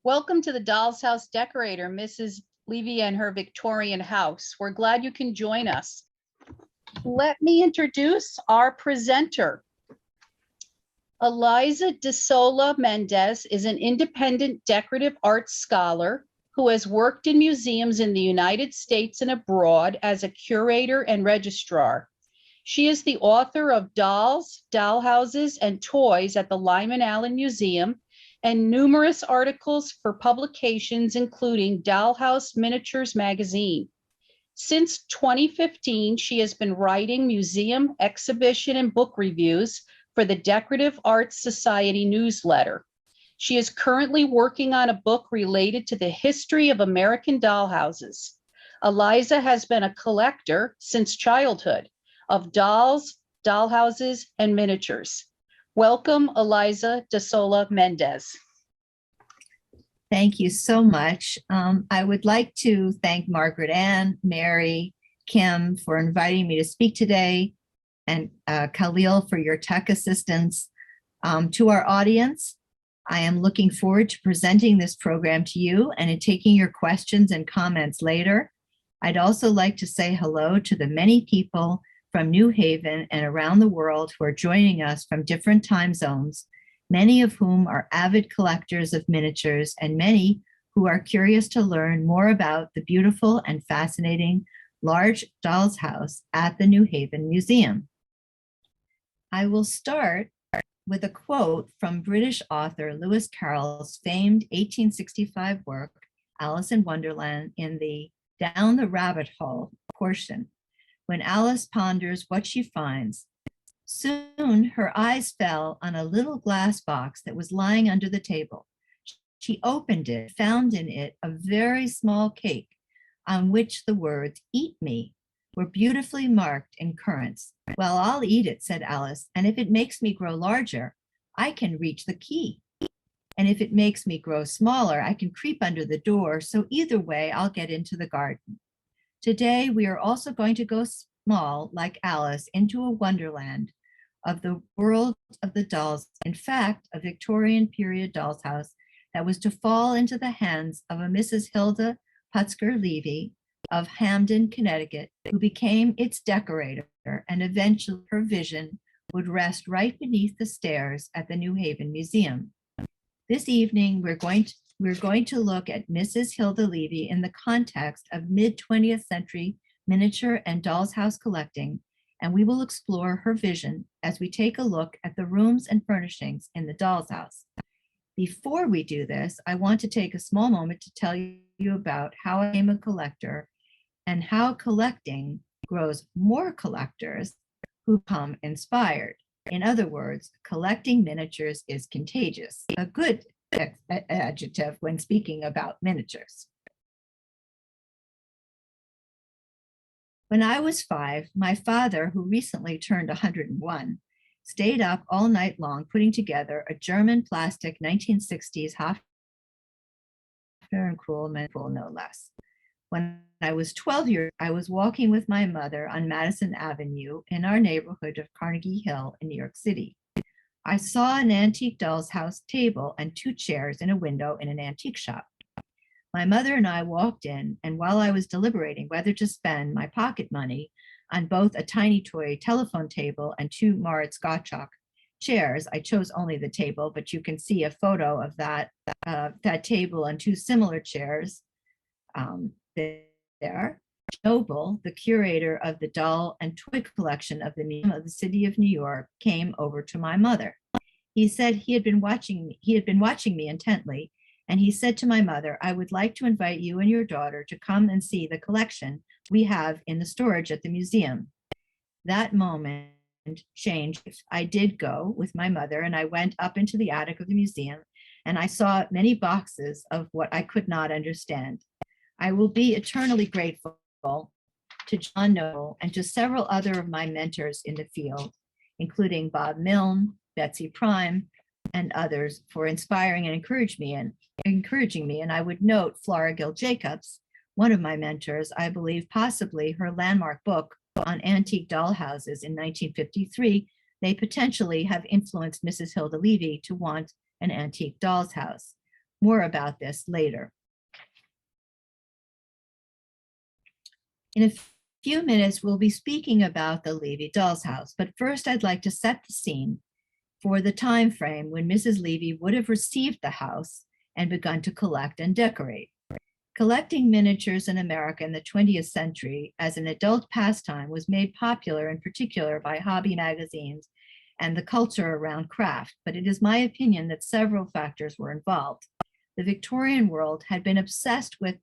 Welcome to the Dolls House Decorator, Mrs. Levy and her Victorian house. We're glad you can join us. Let me introduce our presenter. Eliza De Sola Mendes is an independent decorative arts scholar who has worked in museums in the United States and abroad as a curator and registrar. She is the author of Dolls, Dollhouses, and Toys at the Lyman Allen Museum, and numerous articles for publications, including Dollhouse Miniatures magazine. Since 2015, she has been writing museum, exhibition, and book reviews for the Decorative-arts Society newsletter. She is currently working on a book related to the history of American dollhouses. Eliza has been a collector since childhood of dolls, dollhouses, and miniatures. Welcome, Eliza De Sola Mendes. Thank you so much. I would like to thank Margaret Ann, Mary, Kim for inviting me to speak today, and Khalil for your tech assistance. To our audience, I am looking forward to presenting this program to you and in taking your questions and comments later. I'd also like to say hello to the many people from New Haven and around the world who are joining us from different time zones, many of whom are avid collectors of miniatures and many who are curious to learn more about the beautiful and fascinating large doll's house at the New Haven Museum. I will start with a quote from British author Lewis Carroll's famed 1865 work, Alice in Wonderland, in the Down the Rabbit Hole portion. When Alice ponders what she finds, soon her eyes fell on a little glass box that was lying under the table. She opened it, found in it a very small cake on which the words "Eat me" were beautifully marked in currants. "Well, I'll eat it," said Alice, "and if it makes me grow larger, I can reach the key. And if it makes me grow smaller, I can creep under the door, so either way, I'll get into the garden." Today, we are also going to go small, like Alice, into a wonderland of the world of the dolls. In fact, a Victorian period doll's house that was to fall into the hands of a Mrs. Hilda Levy of Hamden, Connecticut, who became its decorator, and eventually her vision would rest right beneath the stairs at the New Haven Museum. This evening, we're going to look at Mrs. Hilda Levy in the context of mid-20th century miniature and doll's house collecting, and we will explore her vision as we take a look at the rooms and furnishings in the doll's house. Before we do this, I want to take a small moment to tell you about how I am a collector and how collecting grows more collectors who become inspired. In other words, collecting miniatures is contagious, a good adjective when speaking about miniatures. When I was 5, my father, who recently turned 101, stayed up all night long putting together a German plastic 1960s Hoffer and Krühl no less. When I was 12 years, I was walking with my mother on Madison Avenue in our neighborhood of Carnegie Hill in New York City. I saw an antique doll's house table and 2 chairs in a window in an antique shop. My mother and I walked in, and while I was deliberating whether to spend my pocket money on both a tiny toy telephone table and 2 Moritz Gottschalk chairs, I chose only the table, but you can see a photo of that table and 2 similar chairs there. Noble, the curator of the doll and toy collection of the Museum of the City of New York, came over to my mother. He said he had been watching me intently, and he said to my mother, "I would like to invite you and your daughter to come and see the collection we have in the storage at the museum." That moment changed. I did go with my mother, and I went up into the attic of the museum, and I saw many boxes of what I could not understand. I will be eternally grateful to John Noble and to several other of my mentors in the field, including Bob Milne, Betsy Prime, and others, for inspiring and encouraging me. And I would note Flora Gill Jacobs, one of my mentors. I believe possibly her landmark book on antique doll houses in 1953 may potentially have influenced Mrs. Hilda Levy to want an antique doll's house. more about this later. In a few minutes, we'll be speaking about the Levy Dolls House, but first I'd like to set the scene for the time frame when Mrs. Levy would have received the house and begun to collect and decorate. Collecting miniatures in America in the 20th century as an adult pastime was made popular in particular by hobby magazines and the culture around craft, but it is my opinion that several factors were involved. The Victorian world had been obsessed with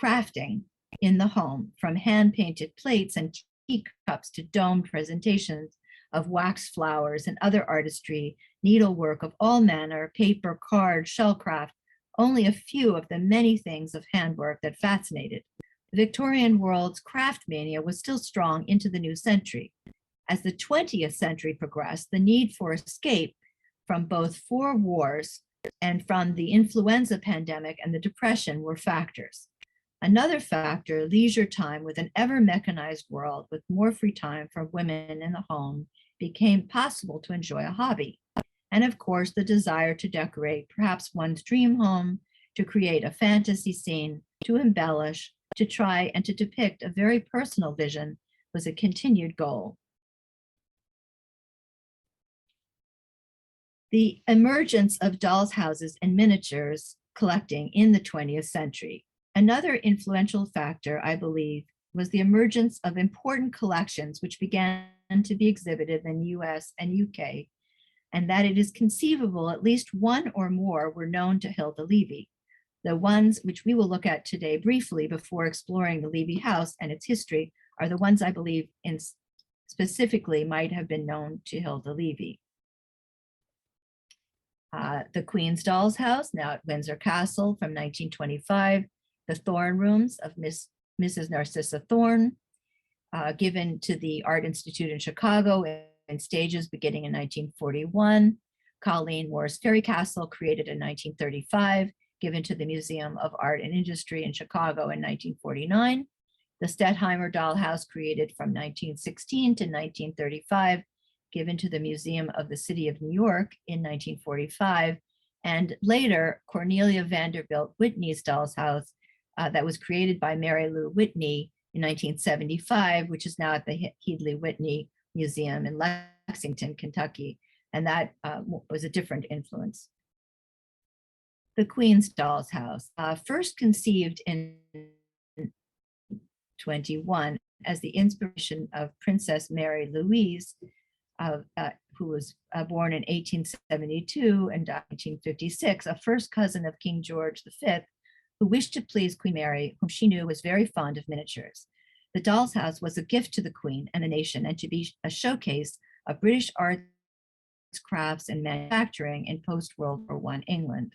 crafting in the home, from hand-painted plates and teacups to domed presentations of wax flowers and other artistry, needlework of all manner, paper, card, shellcraft, only a few of the many things of handwork that fascinated. The Victorian world's craft mania was still strong into the new century. As the 20th century progressed, the need for escape from both four wars and from the influenza pandemic and the Depression were factors. Another factor, leisure time with an ever mechanized world with more free time for women in the home, became possible to enjoy a hobby. And of course, the desire to decorate perhaps one's dream home, to create a fantasy scene, to embellish, to try and to depict a very personal vision was a continued goal. The emergence of dolls' houses and miniatures collecting in the 20th century. Another influential factor, I believe, was the emergence of important collections which began to be exhibited in the US and UK, and that it is conceivable at least one or more were known to Hilda Levy. The ones which we will look at today briefly before exploring the Levy house and its history are the ones I believe specifically might have been known to Hilda Levy. The Queen's Dolls House, now at Windsor Castle from 1925, the Thorne rooms of Mrs. Narcissa Thorne, given to the Art Institute in Chicago in stages beginning in 1941. Colleen Moore's Fairy Castle, created in 1935, given to the Museum of Art and Industry in Chicago in 1949. The Stettheimer dollhouse, created from 1916 to 1935, given to the Museum of the City of New York in 1945. And later, Cornelia Vanderbilt Whitney's Dolls House, that was created by Mary Lou Whitney in 1975, which is now at the Headley Whitney Museum in Lexington, Kentucky. And that was a different influence. The Queen's Dolls House, first conceived in 21 as the inspiration of Princess Mary Louise, who was born in 1872 and died in 1856, a first cousin of King George V, who wished to please Queen Mary, whom she knew was very fond of miniatures. The Dolls House was a gift to the Queen and the nation, and to be a showcase of British arts, crafts, and manufacturing in post-World War I England.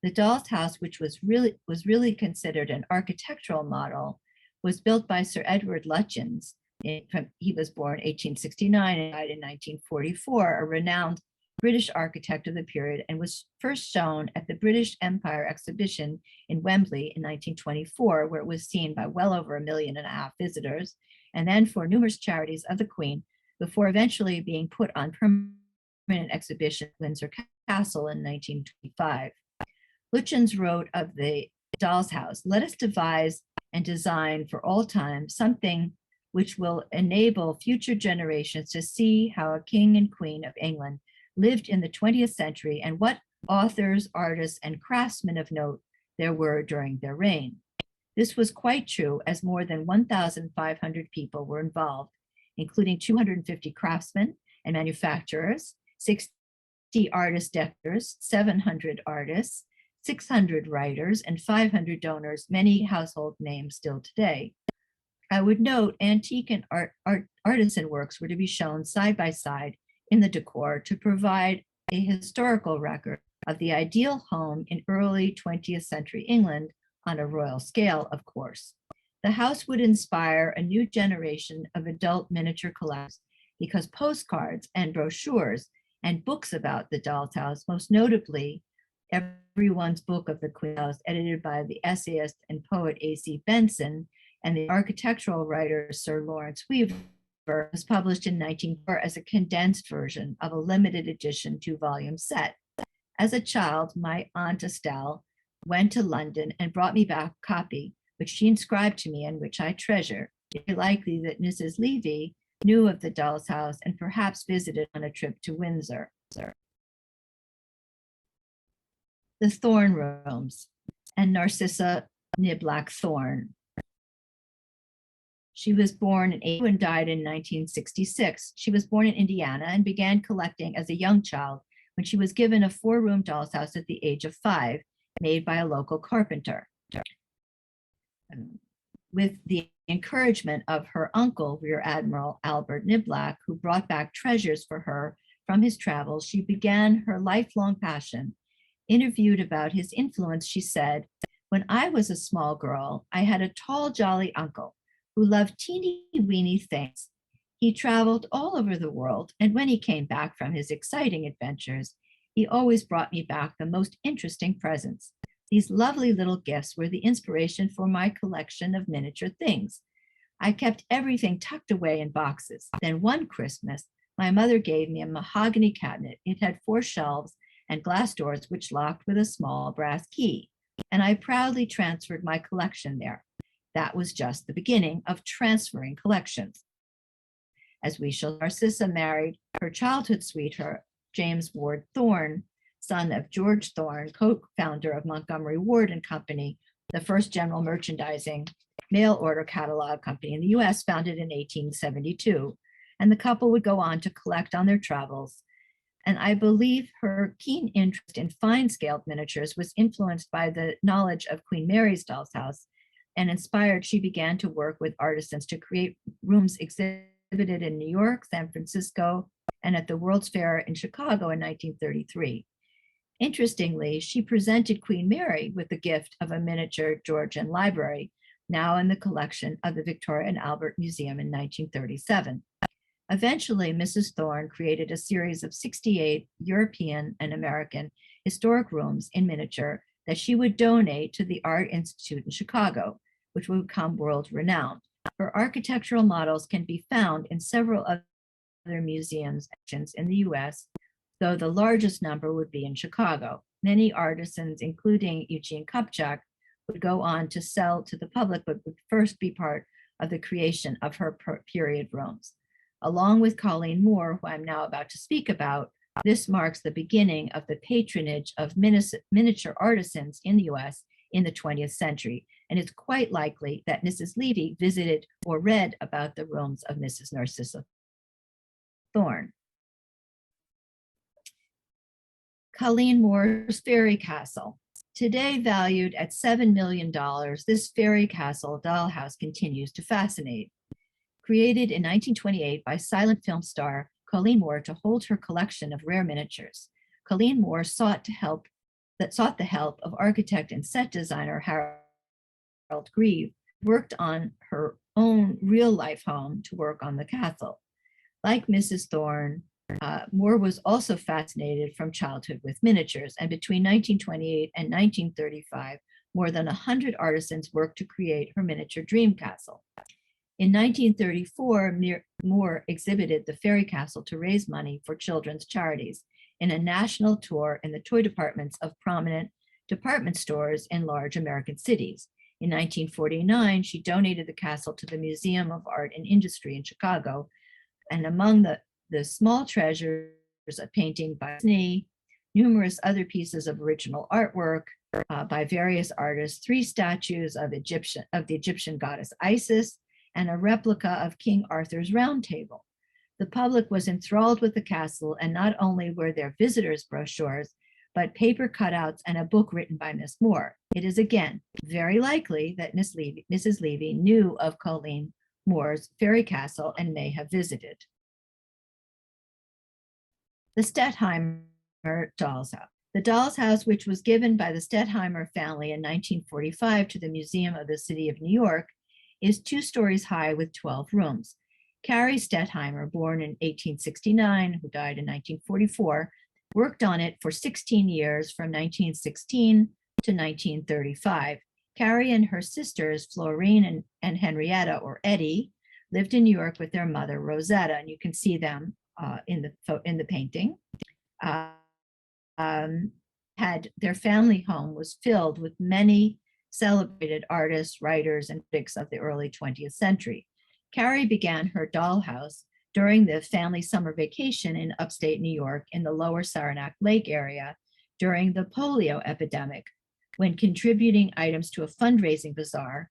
The Dolls House, which was really considered an architectural model, was built by Sir Edward Lutyens. He was born 1869 and died in 1944, a renowned British architect of the period, and was first shown at the British Empire exhibition in Wembley in 1924, where it was seen by well over 1.5 million visitors, and then for numerous charities of the Queen, before eventually being put on permanent exhibition at Windsor Castle in 1925. Lutyens wrote of the Dolls House, "Let us devise and design for all time something which will enable future generations to see how a king and queen of England lived in the 20th century and what authors, artists, and craftsmen of note there were during their reign." This was quite true, as more than 1,500 people were involved, including 250 craftsmen and manufacturers, 60 artist decorators, 700 artists, 600 writers, and 500 donors, many household names still today. I would note antique and artisan works were to be shown side by side in the decor to provide a historical record of the ideal home in early 20th century England on a royal scale, of course. The house would inspire a new generation of adult miniature collectors because postcards and brochures and books about the Dolls House, most notably Everyone's Book of the Queen House, edited by the essayist and poet A.C. Benson, and the architectural writer Sir Lawrence Weaver, was published in 1904 as a condensed version of a limited edition 2-volume set. As a child, my Aunt Estelle went to London and brought me back a copy, which she inscribed to me and which I treasure. It's likely that Mrs. Levy knew of the Dolls House and perhaps visited on a trip to Windsor. The Thorne Rooms and Narcissa Niblack Thorne. She was born in April and died in 1966. She was born in Indiana and began collecting as a young child when she was given a 4-room doll's house at the age of 5, made by a local carpenter. With the encouragement of her uncle, Rear Admiral Albert Niblack, who brought back treasures for her from his travels, she began her lifelong passion. Interviewed about his influence, she said, "When I was a small girl, I had a tall, jolly uncle who loved teeny-weeny things. He traveled all over the world, and when he came back from his exciting adventures, he always brought me back the most interesting presents. These lovely little gifts were the inspiration for my collection of miniature things. I kept everything tucked away in boxes. Then one Christmas, my mother gave me a mahogany cabinet. It had 4 shelves and glass doors which locked with a small brass key, and I proudly transferred my collection there. That was just the beginning of transferring collections." As we shall, Narcissa married her childhood sweetheart, James Ward Thorne, son of George Thorne, co-founder of Montgomery Ward and Company, the first general merchandising mail order catalog company in the US, founded in 1872. And the couple would go on to collect on their travels. And I believe her keen interest in fine-scaled miniatures was influenced by the knowledge of Queen Mary's Doll's House, and inspired, she began to work with artisans to create rooms exhibited in New York, San Francisco, and at the World's Fair in Chicago in 1933. Interestingly, she presented Queen Mary with the gift of a miniature Georgian library, now in the collection of the Victoria and Albert Museum in 1937. Eventually, Mrs. Thorne created a series of 68 European and American historic rooms in miniature that she would donate to the Art Institute in Chicago, which would become world renowned. Her architectural models can be found in several other museums in the US, though the largest number would be in Chicago. Many artisans, including Eugene Kupchak, would go on to sell to the public, but would first be part of the creation of her period rooms. Along with Colleen Moore, who I'm now about to speak about, this marks the beginning of the patronage of miniature artisans in the US in the 20th century, and it's quite likely that Mrs. Levy visited or read about the rooms of Mrs. Narcissa Thorne. Colleen Moore's Fairy Castle. Today valued at $7 million, this fairy castle dollhouse continues to fascinate. Created in 1928 by silent film star Colleen Moore to hold her collection of rare miniatures, Colleen Moore sought the help of architect and set designer Harold Grieve, worked on her own real-life home to work on the castle. Like Mrs. Thorne, Moore was also fascinated from childhood with miniatures, and between 1928 and 1935, more than 100 artisans worked to create her miniature dream castle. In 1934, Moore exhibited the fairy castle to raise money for children's charities in a national tour in the toy departments of prominent department stores in large American cities. In 1949, she donated the castle to the Museum of Art and Industry in Chicago, and among the small treasures, a painting by Whitney, numerous other pieces of original artwork by various artists, 3 statues of the Egyptian goddess Isis, and a replica of King Arthur's Round Table. The public was enthralled with the castle, and not only were there visitors' brochures, but paper cutouts and a book written by Miss Moore. It is again very likely that Mrs. Levy knew of Colleen Moore's fairy castle and may have visited. The Stettheimer Dolls House. The Dolls House, which was given by the Stettheimer family in 1945 to the Museum of the City of New York, is 2 stories high with 12 rooms. Carrie Stettheimer, born in 1869, who died in 1944, worked on it for 16 years from 1916 to 1935. Carrie and her sisters, Florine and Henrietta, or Eddie, lived in New York with their mother, Rosetta, and you can see them in the painting. their family home was filled with many celebrated artists, writers, and critics of the early 20th century. Carrie began her dollhouse during the family summer vacation in upstate New York in the lower Saranac Lake area during the polio epidemic, when contributing items to a fundraising bazaar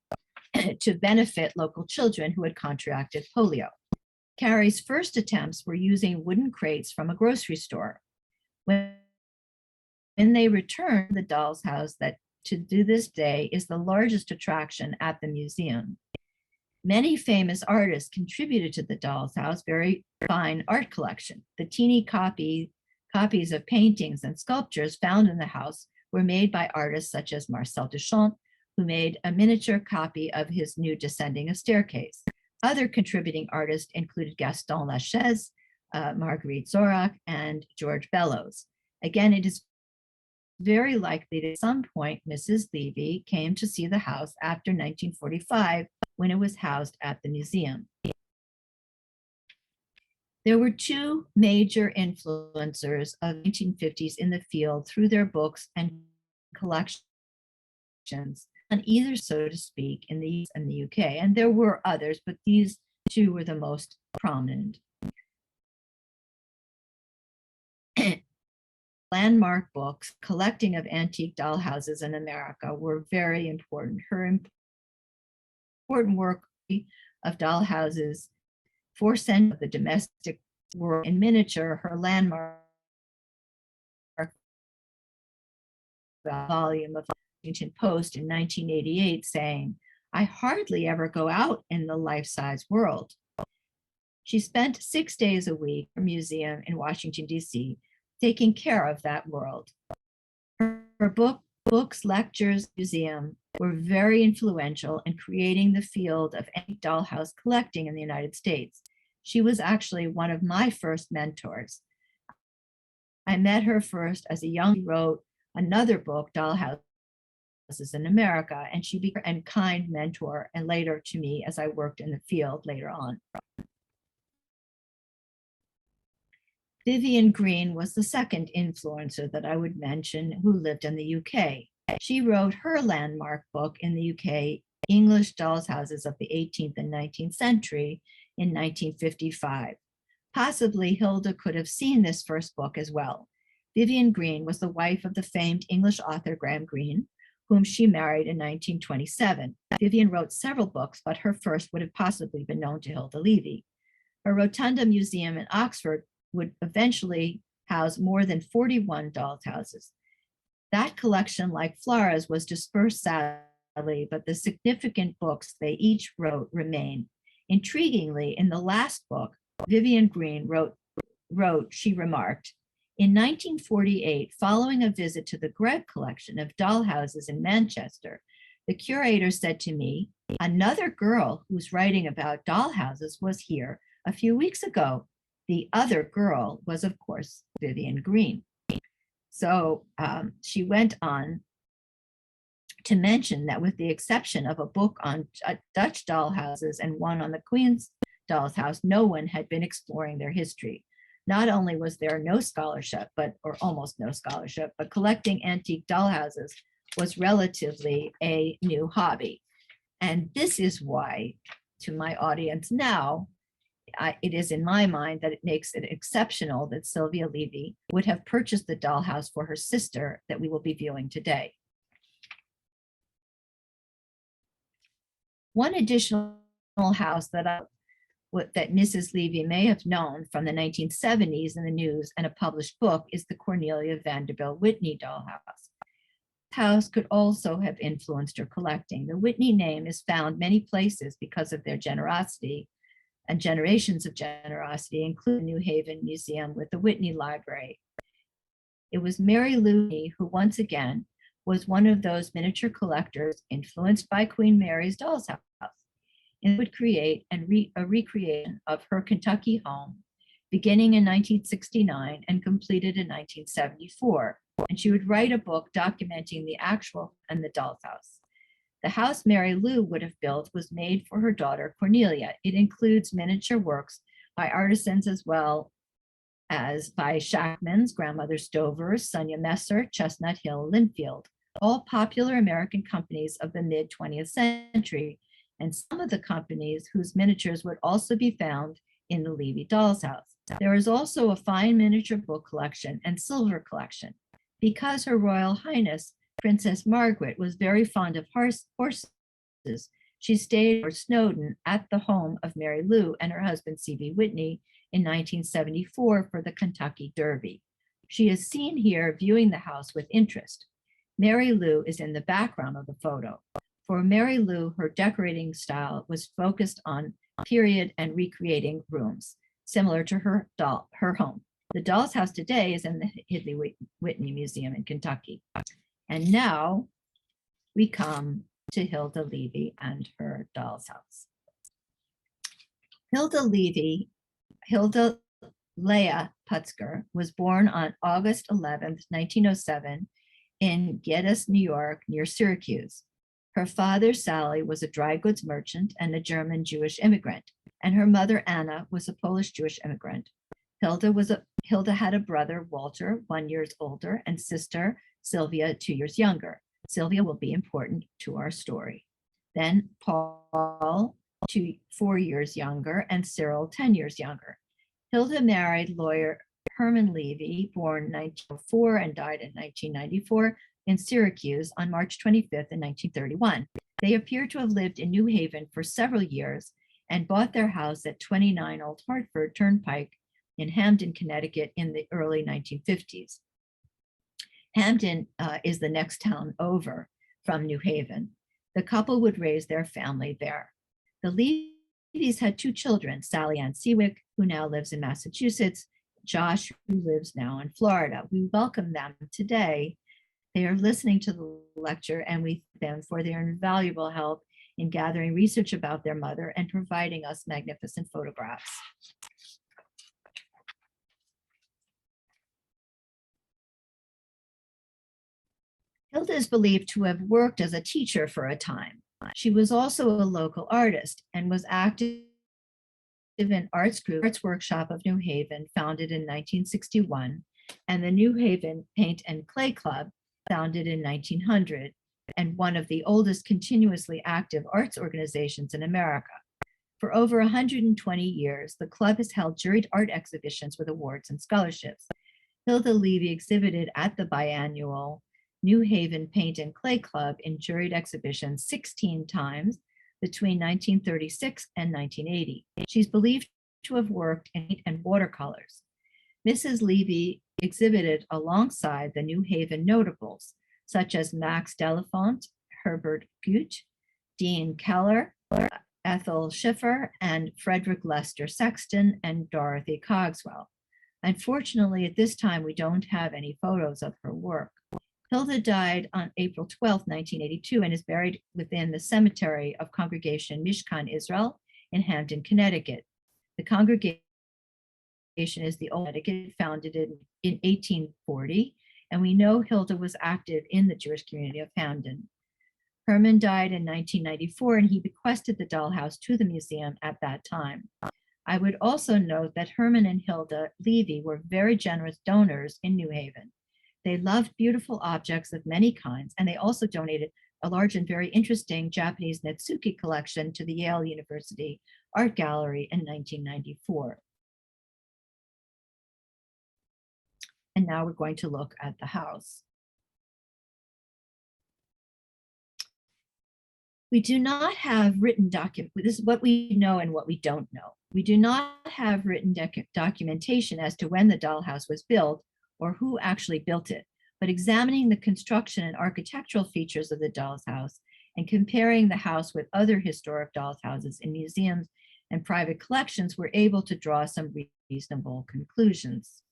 to benefit local children who had contracted polio. Carrie's first attempts were using wooden crates from a grocery store. When they returned the Dolls House, that to this day is the largest attraction at the museum. Many famous artists contributed to the Dolls House very fine art collection. The teeny copies of paintings and sculptures found in the house were made by artists such as Marcel Duchamp, who made a miniature copy of his new Descending a Staircase. Other contributing artists included Gaston Lachaise, Marguerite Zorak, and George Bellows. Again, it is very likely that at some point Mrs. Levy came to see the house after 1945 when it was housed at the museum. There were two major influencers of the 1950s in the field through their books and collections on either, so to speak, in the US and the UK. And there were others, but these two were the most prominent. Landmark books, collecting of antique dollhouses in America, were very important. Her important work of dollhouses for centuries of the domestic world in miniature, her landmark volume of Washington Post in 1988 saying, "I hardly ever go out in the life-size world." She spent 6 days a week at a museum in Washington, D.C., taking care of that world. Her books, lectures, museum were very influential in creating the field of antique dollhouse collecting in the United States. She was actually one of my first mentors. I met her first as a young, wrote another book, Dollhouses in America, and she became a kind mentor and later to me as I worked in the field later on. Vivian Green was the second influencer that I would mention who lived in the UK. She wrote her landmark book in the UK, English Dolls Houses of the 18th and 19th Century, in 1955. Possibly Hilda could have seen this first book as well. Vivian Green was the wife of the famed English author Graham Greene, whom she married in 1927. Vivian wrote several books, but her first would have possibly been known to Hilda Levy. Her Rotunda Museum in Oxford would eventually house more than 41 dolls houses. That collection, like Flara's, was dispersed sadly, but the significant books they each wrote remain. Intriguingly, in the last book, Vivian Green wrote, she remarked, "In 1948, following a visit to the Gregg collection of doll houses in Manchester, the curator said to me, 'Another girl who's writing about doll houses was here a few weeks ago.' The other girl was, of course, Vivian Green." So she went on to mention that with the exception of a book on Dutch doll houses and one on the Queen's Doll's House, no one had been exploring their history. Not only was there no scholarship, or almost no scholarship, but collecting antique doll houses was relatively a new hobby. And this is why, to my audience now, it is in my mind that it makes it exceptional that Sylvia Levy would have purchased the dollhouse for her sister that we will be viewing today. One additional house that Mrs. Levy may have known from the 1970s in the news and a published book is the Cornelia Vanderbilt Whitney dollhouse. This house could also have influenced her collecting. The Whitney name is found many places because of their generosity and generations of generosity, including New Haven Museum with the Whitney Library. It was Mary Lou who once again was one of those miniature collectors influenced by Queen Mary's Dolls House and would create a recreation of her Kentucky home beginning in 1969 and completed in 1974. And she would write a book documenting the actual and the Dolls House. The house Mary Lou would have built was made for her daughter Cornelia. It includes miniature works by artisans as well as by Shackman's, Grandmother Stover, Sonia Messer, Chestnut Hill, Linfield, all popular American companies of the mid-20th century, and some of the companies whose miniatures would also be found in the Levy Dolls House. There is also a fine miniature book collection and silver collection. Because Her Royal Highness Princess Margaret was very fond of horses, she stayed at Snowdon at the home of Mary Lou and her husband C.B. Whitney in 1974 for the Kentucky Derby. She is seen here viewing the house with interest. Mary Lou is in the background of the photo. For Mary Lou, her decorating style was focused on period and recreating rooms, similar to her home. The Dolls House today is in the Hilda Whitney Museum in Kentucky. And now we come to Hilda Levy and her Dolls House. Hilda Leah Putzger was born on August 11th, 1907 in Geddes, New York, near Syracuse. Her father, Sally, was a dry goods merchant and a German Jewish immigrant, and her mother, Anna, was a Polish Jewish immigrant. Hilda had a brother, Walter, 1 year older, and sister, Sylvia, 2 years younger. Sylvia will be important to our story. Then Paul, 4 years younger, and Cyril, 10 years younger. Hilda married lawyer Herman Levy, born 1904 and died in 1994, in Syracuse on March 25th in 1931. They appear to have lived in New Haven for several years and bought their house at 29 Old Hartford Turnpike in Hamden, Connecticut in the early 1950s. Hamden is the next town over from New Haven. The couple would raise their family there. The Levys had 2 children, Sally Ann Seawick, who now lives in Massachusetts, Josh, who lives now in Florida. We welcome them today. They are listening to the lecture, and we thank them for their invaluable help in gathering research about their mother and providing us magnificent photographs. Hilda is believed to have worked as a teacher for a time. She was also a local artist and was active in Arts Workshop of New Haven, founded in 1961, and the New Haven Paint and Clay Club, founded in 1900, and one of the oldest continuously active arts organizations in America. For over 120 years, the club has held juried art exhibitions with awards and scholarships. Hilda Levy exhibited at the biannual New Haven Paint and Clay Club in juried exhibitions 16 times between 1936 and 1980. She's believed to have worked in paint and watercolors. Mrs. Levy exhibited alongside the New Haven notables, such as Max Delafonte, Herbert Gooch, Dean Keller, Ethel Schiffer, and Frederick Lester Sexton, and Dorothy Cogswell. Unfortunately, at this time, we don't have any photos of her work. Hilda died on April 12, 1982, and is buried within the cemetery of Congregation Mishkan Israel in Hamden, Connecticut. The congregation is the old Connecticut, founded in 1840, and we know Hilda was active in the Jewish community of Hamden. Herman died in 1994, and he bequested the doll house to the museum at that time. I would also note that Herman and Hilda Levy were very generous donors in New Haven. They loved beautiful objects of many kinds, and they also donated a large and very interesting Japanese Netsuke collection to the Yale University Art Gallery in 1994. And now we're going to look at the house. We do not have written document. This is what we know and what we don't know. We do not have written documentation as to when the dollhouse was built or who actually built it, but examining the construction and architectural features of the doll's house and comparing the house with other historic doll's houses in museums and private collections, we're able to draw some reasonable conclusions.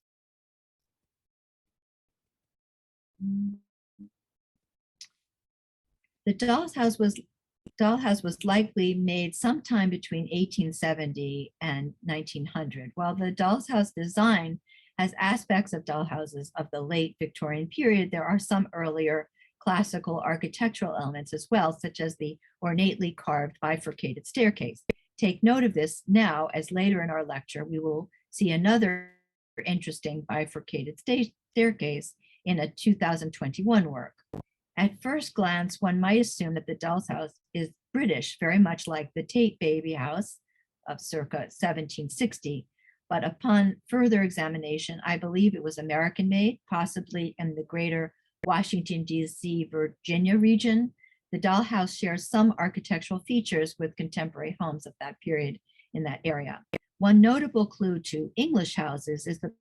The doll's house was likely made sometime between 1870 and 1900. While the doll's house design has aspects of dollhouses of the late Victorian period, there are some earlier classical architectural elements as well, such as the ornately carved bifurcated staircase. Take note of this now, as later in our lecture we will see another interesting bifurcated staircase in a 2021 work. At first glance, one might assume that the Dolls House is British, very much like the Tate Baby House of circa 1760. But upon further examination, I believe it was American made, possibly in the greater Washington, D.C., Virginia region. The Doll House shares some architectural features with contemporary homes of that period in that area. One notable clue to English houses is the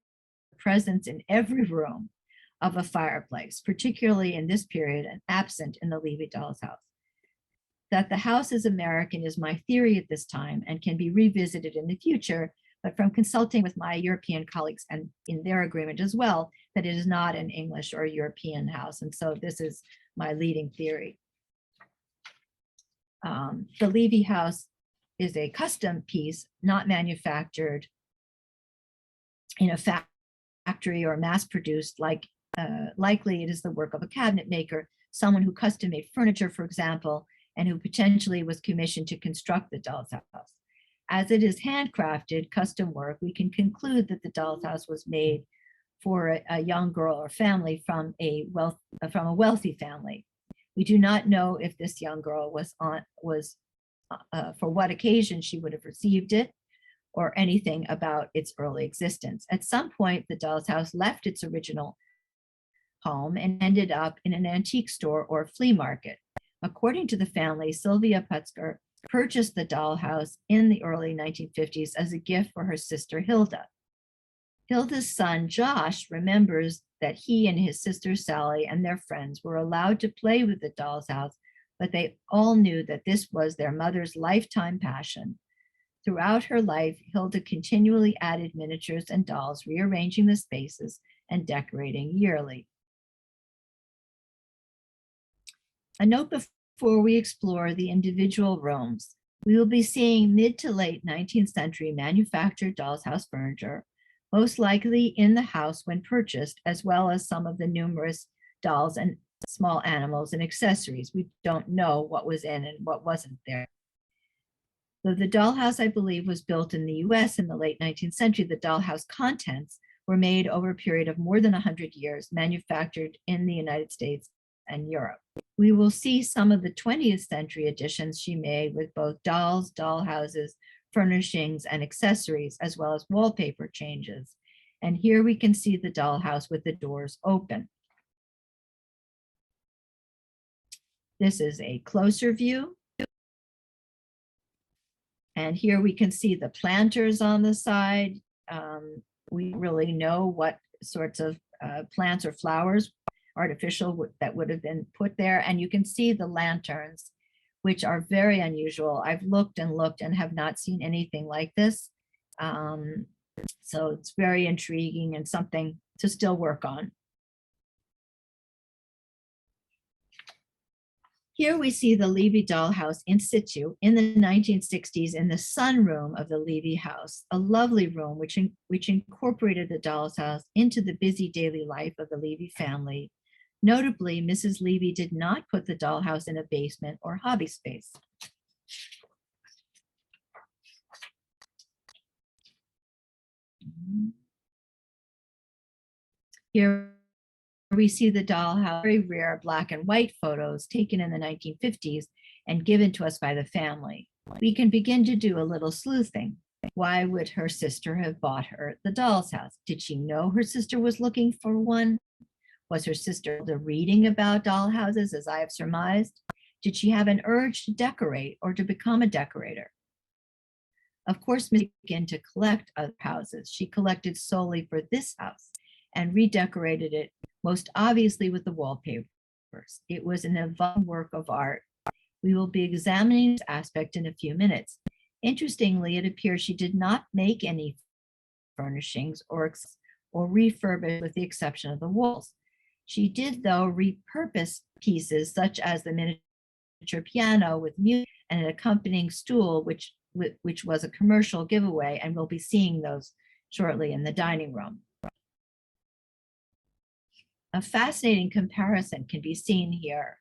presence in every room of a fireplace, particularly in this period and absent in the Levy Doll's House. That the house is American is my theory at this time and can be revisited in the future, but from consulting with my European colleagues and in their agreement as well, that it is not an English or European house. And so this is my leading theory. The Levy house is a custom piece, not manufactured in a factory or mass produced, likely it is the work of a cabinet maker, someone who custom made furniture, for example, and who potentially was commissioned to construct the Doll's House. As it is handcrafted custom work, we can conclude that the Doll's House was made for a young girl or family from a wealthy family. We do not know if this young girl was for what occasion she would have received it, or anything about its early existence. At some point, the Doll's House left its original home and ended up in an antique store or flea market. According to the family, Sylvia Putzker purchased the Doll House in the early 1950s as a gift for her sister Hilda. Hilda's son Josh remembers that he and his sister Sally and their friends were allowed to play with the Doll's House, but they all knew that this was their mother's lifetime passion. Throughout her life, Hilda continually added miniatures and dolls, rearranging the spaces and decorating yearly. A note before we explore the individual rooms. We will be seeing mid to late 19th century manufactured Doll's House furniture, most likely in the house when purchased, as well as some of the numerous dolls and small animals and accessories. We don't know what was in and what wasn't there. Though the Doll House, I believe, was built in the US in the late 19th century, the Doll House contents were made over a period of more than 100 years, manufactured in the United States and Europe. We will see some of the 20th century additions she made with both dolls, doll houses, furnishings, and accessories, as well as wallpaper changes. And here we can see the Doll House with the doors open. This is a closer view. And here we can see the planters on the side. We really know what sorts of plants or flowers, artificial, that would have been put there. And you can see the lanterns, which are very unusual. I've looked and have not seen anything like this. So it's very intriguing and something to still work on. Here we see the Levy Doll House in situ in the 1960s in the sunroom of the Levy House, a lovely room which incorporated the Doll's House into the busy daily life of the Levy family. Notably, Mrs. Levy did not put the Doll House in a basement or hobby space. Here we see the Doll House, very rare black and white photos taken in the 1950s and given to us by the family. We can begin to do a little sleuthing. Why would her sister have bought her the Doll's House? Did she know her sister was looking for one? Was her sister reading about doll houses, as I have surmised? Did she have an urge to decorate or to become a decorator? Of course, Miss began to collect other houses. She collected solely for this house and redecorated it, most obviously with the wallpapers. It was an evolving work of art. We will be examining this aspect in a few minutes. Interestingly, it appears she did not make any furnishings or refurbish, with the exception of the walls. She did, though, repurpose pieces such as the miniature piano with music and an accompanying stool, which was a commercial giveaway, and we'll be seeing those shortly in the dining room. A fascinating comparison can be seen here.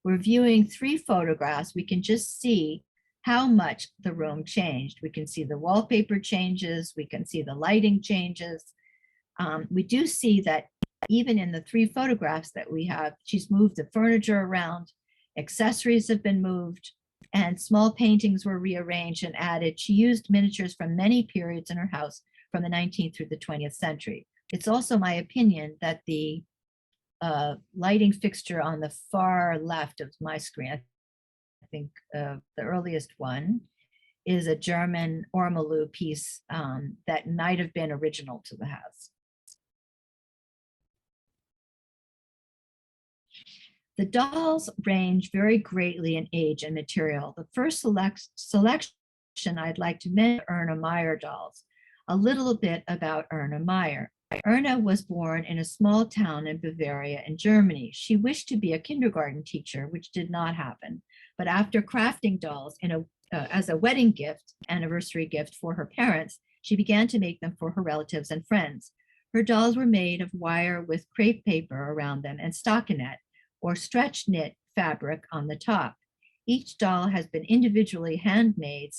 We're viewing 3 photographs. We can just see how much the room changed. We can see the wallpaper changes. We can see the lighting changes. We do see that even in the 3 photographs that we have, she's moved the furniture around, accessories have been moved, and small paintings were rearranged and added. She used miniatures from many periods in her house from the 19th through the 20th century. It's also my opinion that the lighting fixture on the far left of my screen, I think the earliest one, is a German ormolu piece that might have been original to the house. The dolls range very greatly in age and material. The first selection I'd like to mention Erna Meyer dolls. A little bit about Erna Meyer. Erna was born in a small town in Bavaria in Germany. She wished to be a kindergarten teacher, which did not happen. But after crafting dolls as a wedding gift, anniversary gift for her parents, she began to make them for her relatives and friends. Her dolls were made of wire with crepe paper around them and stockinette, or stretch knit fabric on the top. Each doll has been individually handmade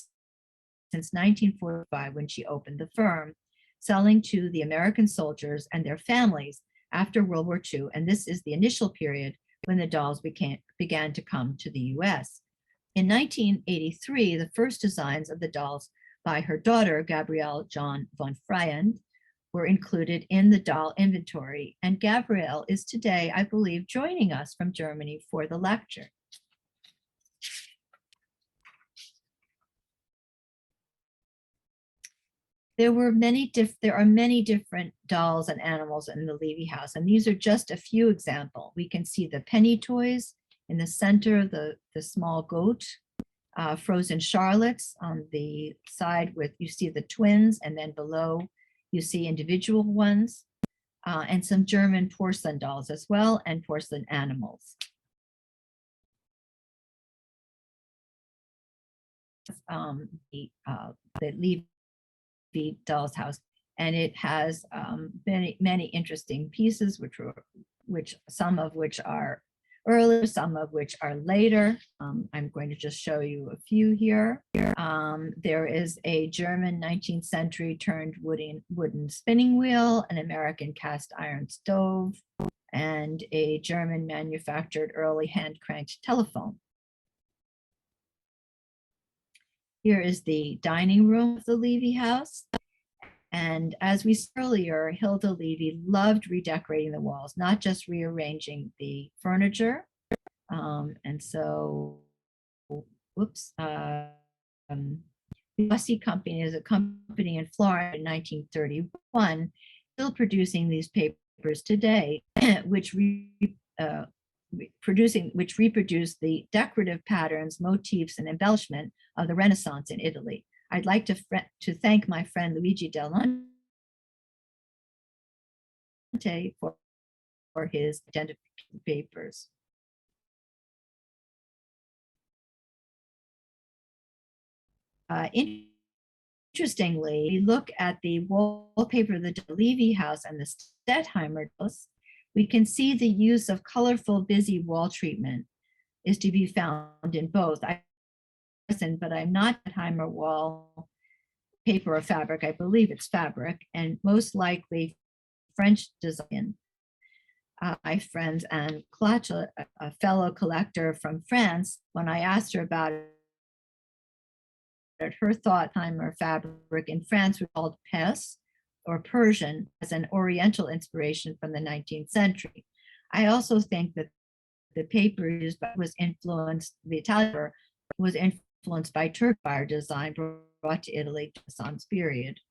since 1945 when she opened the firm, selling to the American soldiers and their families after World War II, and this is the initial period when the dolls began to come to the US. In 1983, the first designs of the dolls by her daughter, Gabrielle John von Freyend, were included in the doll inventory, and Gabrielle is today, I believe, joining us from Germany for the lecture. There are many different dolls and animals in the Levy house, and these are just a few examples. We can see the penny toys in the center, the small goat, frozen Charlottes on the side with, you see the twins, and then below you see individual ones, and some German porcelain dolls as well, and porcelain animals. The Levy Dolls House, and it has many interesting pieces, some of which are earlier, some of which are later. I'm going to just show you a few here. There is a German 19th century turned wooden spinning wheel, an American cast iron stove, and a German manufactured early hand cranked telephone. Here is the dining room of the Levy house. And as we said earlier, Hilda Levy loved redecorating the walls, not just rearranging the furniture. And so, whoops, the Bussy Company is a company in Florida in 1931, still producing these papers today, which reproduce the decorative patterns, motifs, and embellishment of the Renaissance in Italy. I'd like to thank my friend Luigi Del Monte for his identification papers. Interestingly, we look at the wallpaper of the Levy house and the Stettheimer house, we can see the use of colorful, busy wall treatment is to be found in both. But I'm not Stettheimer wall paper or fabric. I believe it's fabric, and most likely French design. My friend Anne Clatch, a fellow collector from France, when I asked her about it, her thought Stettheimer fabric in France was called Pes, or Persian, as an Oriental inspiration from the 19th century. I also think that the paper used was influenced, the Italian was influenced by Turk wire design brought to Italy to the Renaissance period.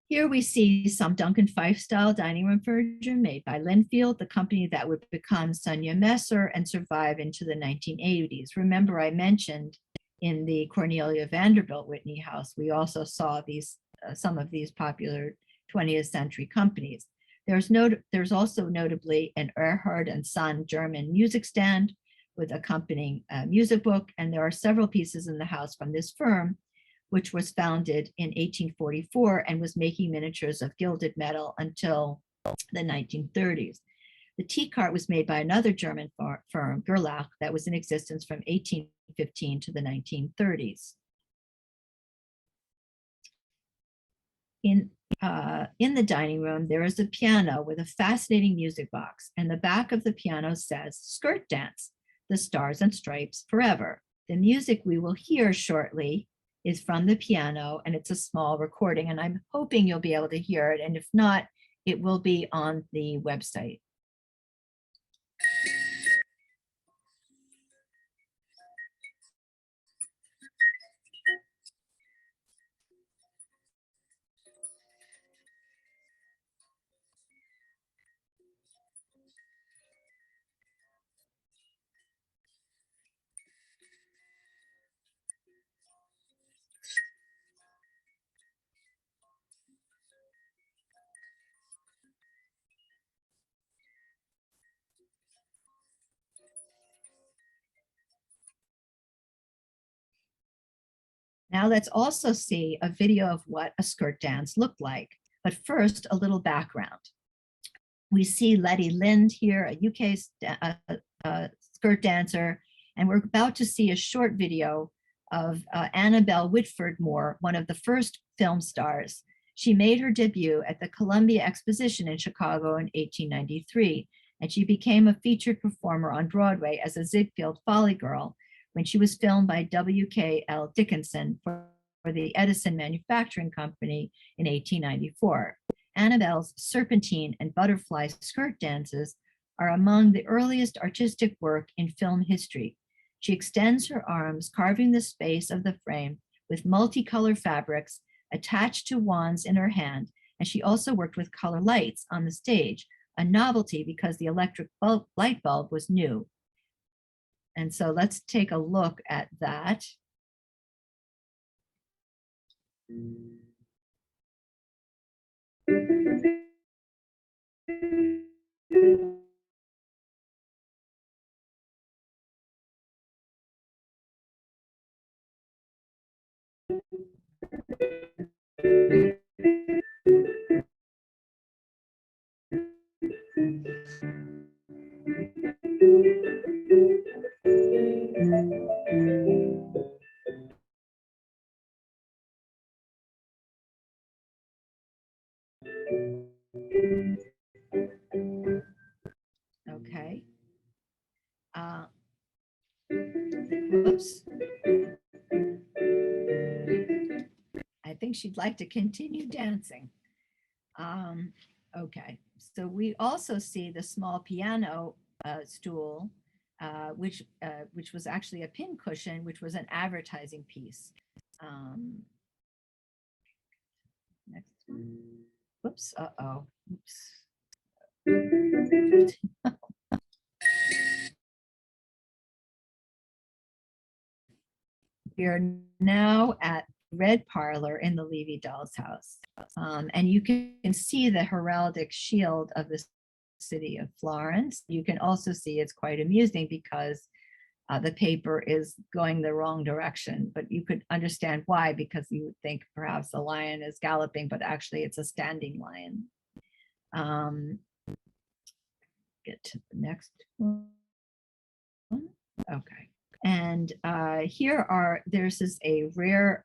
Here we see some Duncan Fife style dining room furniture made by Linfield, the company that would become Sonia Messer and survive into the 1980s. Remember, I mentioned in the Cornelia Vanderbilt Whitney house, we also saw these some of these popular 20th century companies. There's also notably an Erhard and Son German music stand with accompanying music book, and there are several pieces in the house from this firm, which was founded in 1844 and was making miniatures of gilded metal until the 1930s. The tea cart was made by another German firm, Gerlach, that was in existence from 1815 to the 1930s. in the dining room, there is a piano with a fascinating music box, and the back of the piano says, "Skirt Dance, the Stars and Stripes Forever." The music we will hear shortly is from the piano, and it's a small recording, and I'm hoping you'll be able to hear it, and if not, it will be on the website. Now let's also see a video of what a skirt dance looked like. But first, a little background. We see Letty Lind here, a UK skirt dancer, and we're about to see a short video of Annabelle Whitford Moore, one of the first film stars. She made her debut at the Columbia Exposition in Chicago in 1893, and she became a featured performer on Broadway as a Ziegfeld Folly Girl when she was filmed by W.K.L. Dickinson for the Edison Manufacturing Company in 1894. Annabelle's serpentine and butterfly skirt dances are among the earliest artistic work in film history. She extends her arms, carving the space of the frame with multicolor fabrics attached to wands in her hand, and she also worked with color lights on the stage, a novelty because the electric light bulb was new. And so let's take a look at that. Okay. Whoops. I think she'd like to continue dancing. Okay, so we also see the small piano stool, which was actually a pin cushion, which was an advertising piece. Next one. Whoops, uh-oh, oops. We are now at Red Parlor in the Levy Dolls House. And you can see the heraldic shield of the city of Florence. You can also see it's quite amusing because the paper is going the wrong direction, but you could understand why, because you would think perhaps the lion is galloping, but actually it's a standing lion. Get to the next one. Okay. And there's a rare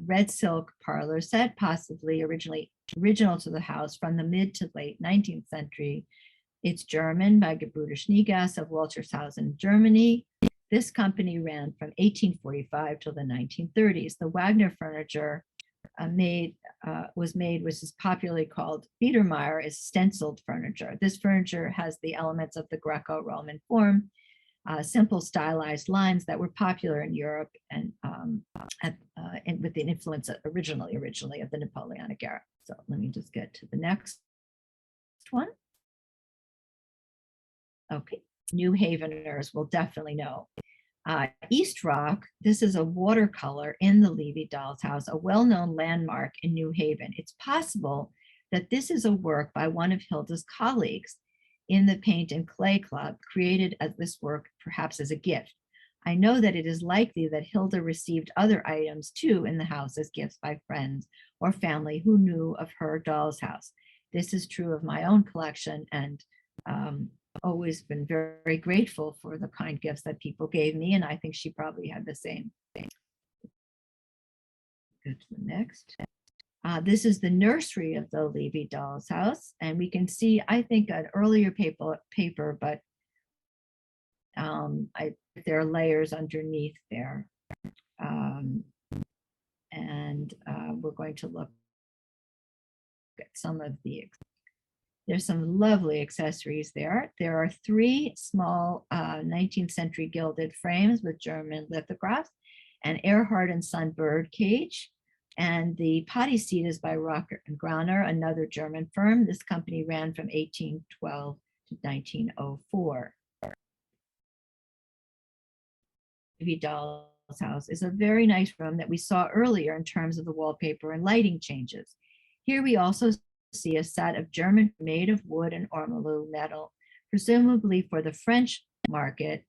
red silk parlor set, possibly original to the house from the mid to late 19th century. It's German by Gebrüder Schneegass of Waltershausen, Germany. This company ran from 1845 till the 1930s. The Wagner furniture was made, which is popularly called Biedermeier, is stenciled furniture. This furniture has the elements of the Greco-Roman form, simple stylized lines that were popular in Europe and with the influence originally of the Napoleonic era. So let me just get to the next one. Okay, New Haveners will definitely know. East Rock, this is a watercolor in the Levy Dolls House, a well-known landmark in New Haven. It's possible that this is a work by one of Hilda's colleagues in the Paint and Clay Club, created as this work perhaps as a gift. I know that it is likely that Hilda received other items too in the house as gifts by friends or family who knew of her doll's house. This is true of my own collection, and always been very, very grateful for the kind gifts that people gave me, and I think she probably had the same thing. Go to the next. This is the nursery of the Levy Dolls House, and we can see, I think, an earlier paper, but there are layers underneath there. We're going to look at some of there's some lovely accessories there. There are 3 small 19th century gilded frames with German lithographs, an Earhart and Son bird cage, and the potty seat is by Rocker and Grauner, another German firm. This company ran from 1812 to 1904. Levy Dolls House is a very nice room that we saw earlier in terms of the wallpaper and lighting changes. Here we also see a set of German made of wood and ormolu metal, presumably for the French market,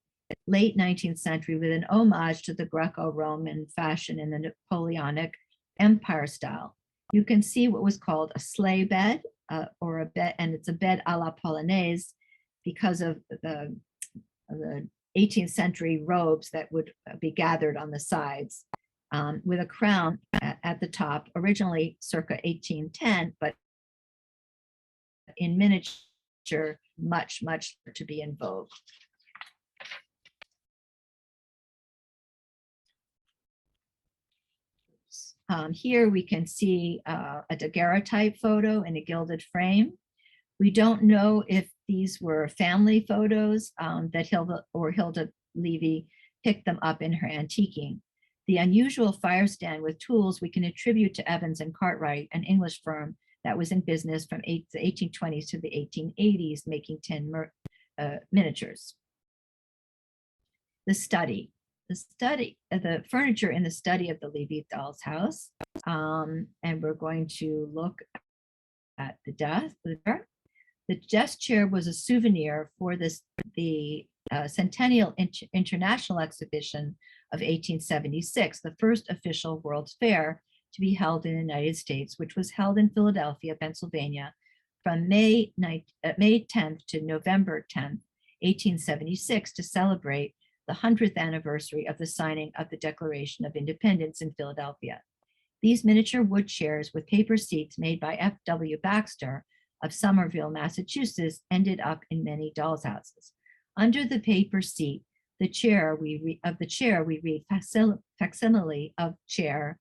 late 19th century, with an homage to the Greco-Roman fashion in the Napoleonic Empire style. You can see what was called a sleigh bed, or a bed, and it's a bed a la polonaise because of the 18th century robes that would be gathered on the sides, with a crown at the top, originally circa 1810, but in miniature, much to be in vogue. Here we can see a daguerreotype photo in a gilded frame. We don't know if these were family photos that Hilda Levy picked them up in her antiquing. The unusual fire stand with tools we can attribute to Evans and Cartwright, an English firm that was in business from the 1820s to the 1880s, making tin miniatures. The furniture in the study of the Levy Dolls House. And we're going to look at the desk. The desk chair was a souvenir for the Centennial International Exhibition of 1876, the first official World's Fair to be held in the United States, which was held in Philadelphia, Pennsylvania, from May 10th to November 10th, 1876, to celebrate the 100th anniversary of the signing of the Declaration of Independence in Philadelphia. These miniature wood chairs with paper seats made by F.W. Baxter of Somerville, Massachusetts, ended up in many dolls' houses. Under the paper seat, the chair we read facsimile of chair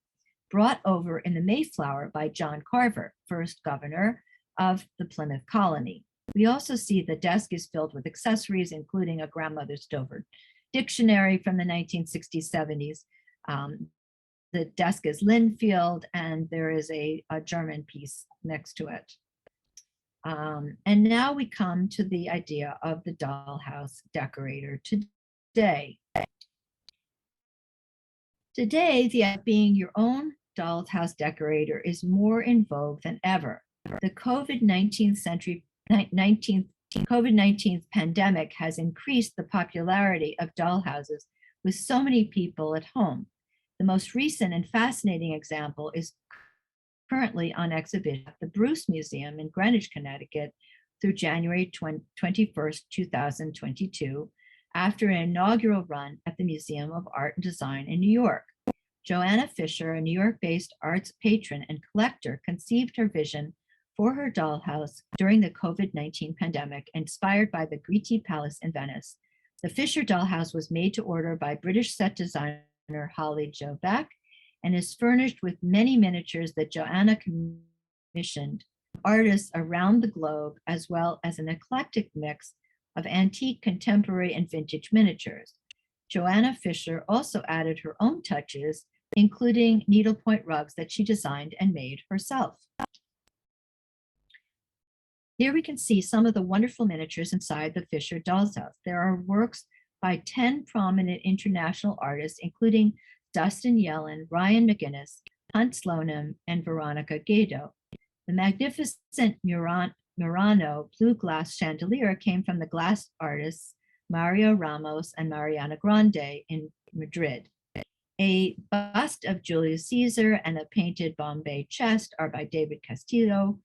brought over in the Mayflower by John Carver, first governor of the Plymouth colony. We also see the desk is filled with accessories, including a grandmother's Dover dictionary from the 1960s, 70s. The desk is Linfield, and there is a German piece next to it. And now we come to the idea of the dollhouse decorator today. Today, the idea of being your own dollhouse decorator is more in vogue than ever. The COVID-19 pandemic has increased the popularity of dollhouses with so many people at home. The most recent and fascinating example is currently on exhibition at the Bruce Museum in Greenwich, Connecticut through January 21st, 2022, after an inaugural run at the Museum of Art and Design in New York. Joanna Fisher, a New York-based arts patron and collector, conceived her vision for her dollhouse during the COVID-19 pandemic, inspired by the Gritti Palace in Venice. The Fisher dollhouse was made to order by British set designer Holly Jo Beck and is furnished with many miniatures that Joanna commissioned artists around the globe, as well as an eclectic mix of antique, contemporary, and vintage miniatures. Joanna Fisher also added her own touches, including needlepoint rugs that she designed and made herself. Here we can see some of the wonderful miniatures inside the Fisher Dolls House. There are works by 10 prominent international artists, including Dustin Yellen, Ryan McGinnis, Hunt Slonim, and Veronica Gado. The magnificent Murano blue glass chandelier came from the glass artists Mario Ramos and Mariana Grande in Madrid. A bust of Julius Caesar and a painted Bombay chest are by David Castillo,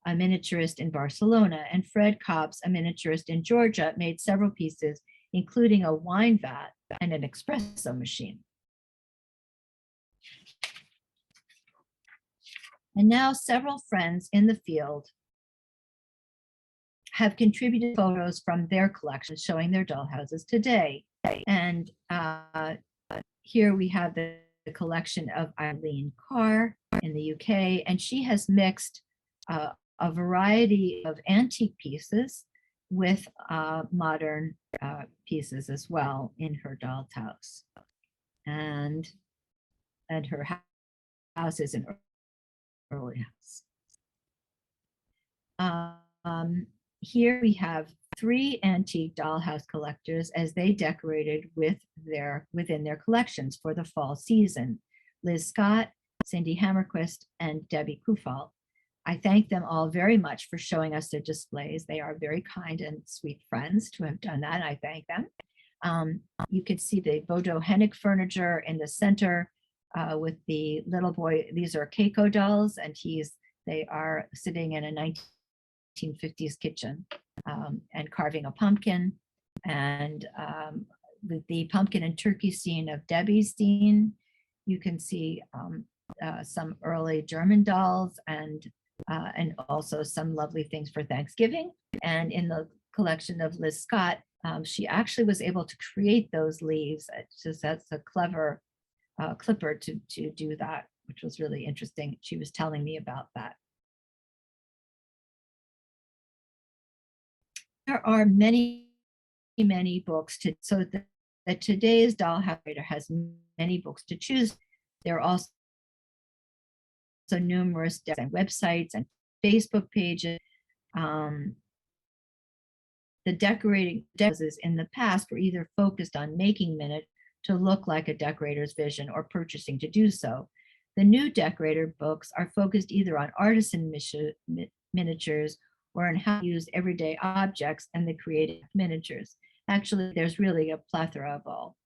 a miniaturist in Barcelona, and Fred Cobbs, a miniaturist in Georgia, made several pieces, including a wine vat and an espresso machine. And now several friends in the field have contributed photos from their collections showing their dollhouses today. And here we have the collection of Eileen Carr in the UK, and she has mixed a variety of antique pieces with modern pieces as well in her doll's house. And her house is an early house. Here we have 3 antique dollhouse collectors as they decorated within their collections for the fall season: Liz Scott, Cindy Hammerquist, and Debbie Kufal. I thank them all very much for showing us their displays. They are very kind and sweet friends to have done that. I thank them. You can see the Bodo Hennig furniture in the center with the little boy. These are Keiko dolls, and they are sitting in a 1950s kitchen and carving a pumpkin. And the pumpkin and turkey scene of Debbie's scene. You can see some early German dolls and also some lovely things for Thanksgiving. And in the collection of Liz Scott, she actually was able to create those leaves. That's a clever clipper to do that, which was really interesting. She was telling me about that. There are many books so that today's dollhouse creator has many books to choose. There are also numerous websites and Facebook pages. The decorating houses in the past were either focused on making minute to look like a decorator's vision or purchasing to do so. The new decorator books are focused either on artisan miniatures or on how to use everyday objects and the creative miniatures. Actually, there's really a plethora of all.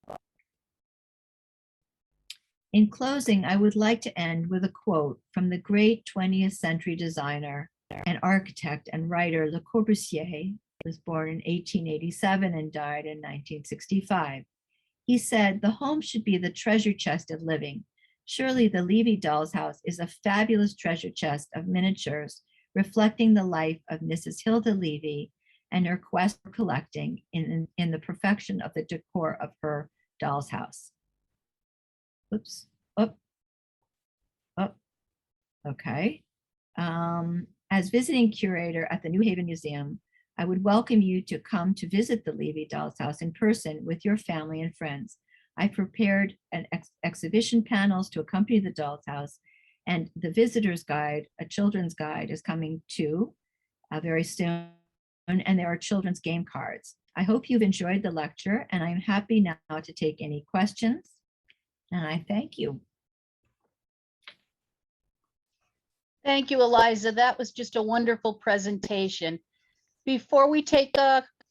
In closing, I would like to end with a quote from the great 20th century designer and architect and writer Le Corbusier, who was born in 1887 and died in 1965. He said, "The home should be the treasure chest of living. Surely the Levy Dolls House is a fabulous treasure chest of miniatures reflecting the life of Mrs. Hilda Levy and her quest for collecting in the perfection of the decor of her doll's house." Oops, up. Okay. As visiting curator at the New Haven Museum, I would welcome you to come to visit the Levy Dolls House in person with your family and friends. I prepared an exhibition panels to accompany the Dolls House, and the visitor's guide, a children's guide, is coming too very soon, and there are children's game cards. I hope you've enjoyed the lecture, and I'm happy now to take any questions, and I thank you. Thank you, Eliza. That was just a wonderful presentation. Before we take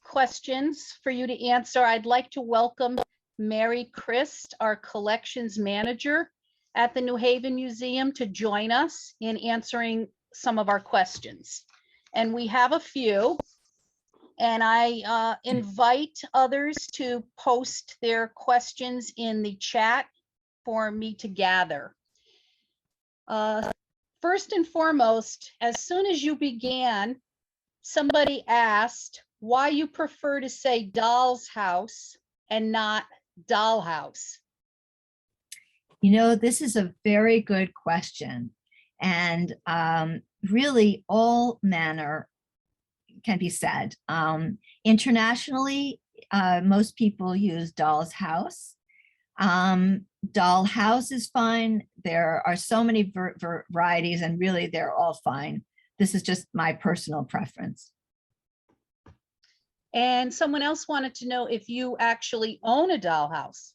questions for you to answer, I'd like to welcome Mary Christ, our collections manager at the New Haven Museum, to join us in answering some of our questions. And we have a few, and I invite others to post their questions in the chat for me to gather. First and foremost, as soon as you began, somebody asked why you prefer to say Doll's House and not Dollhouse. You know, this is a very good question. And really all manner can be said. Internationally, most people use Doll's House. Doll House is fine. There are so many varieties, and really they're all fine. This is just my personal preference. And someone else wanted to know if you actually own a dollhouse.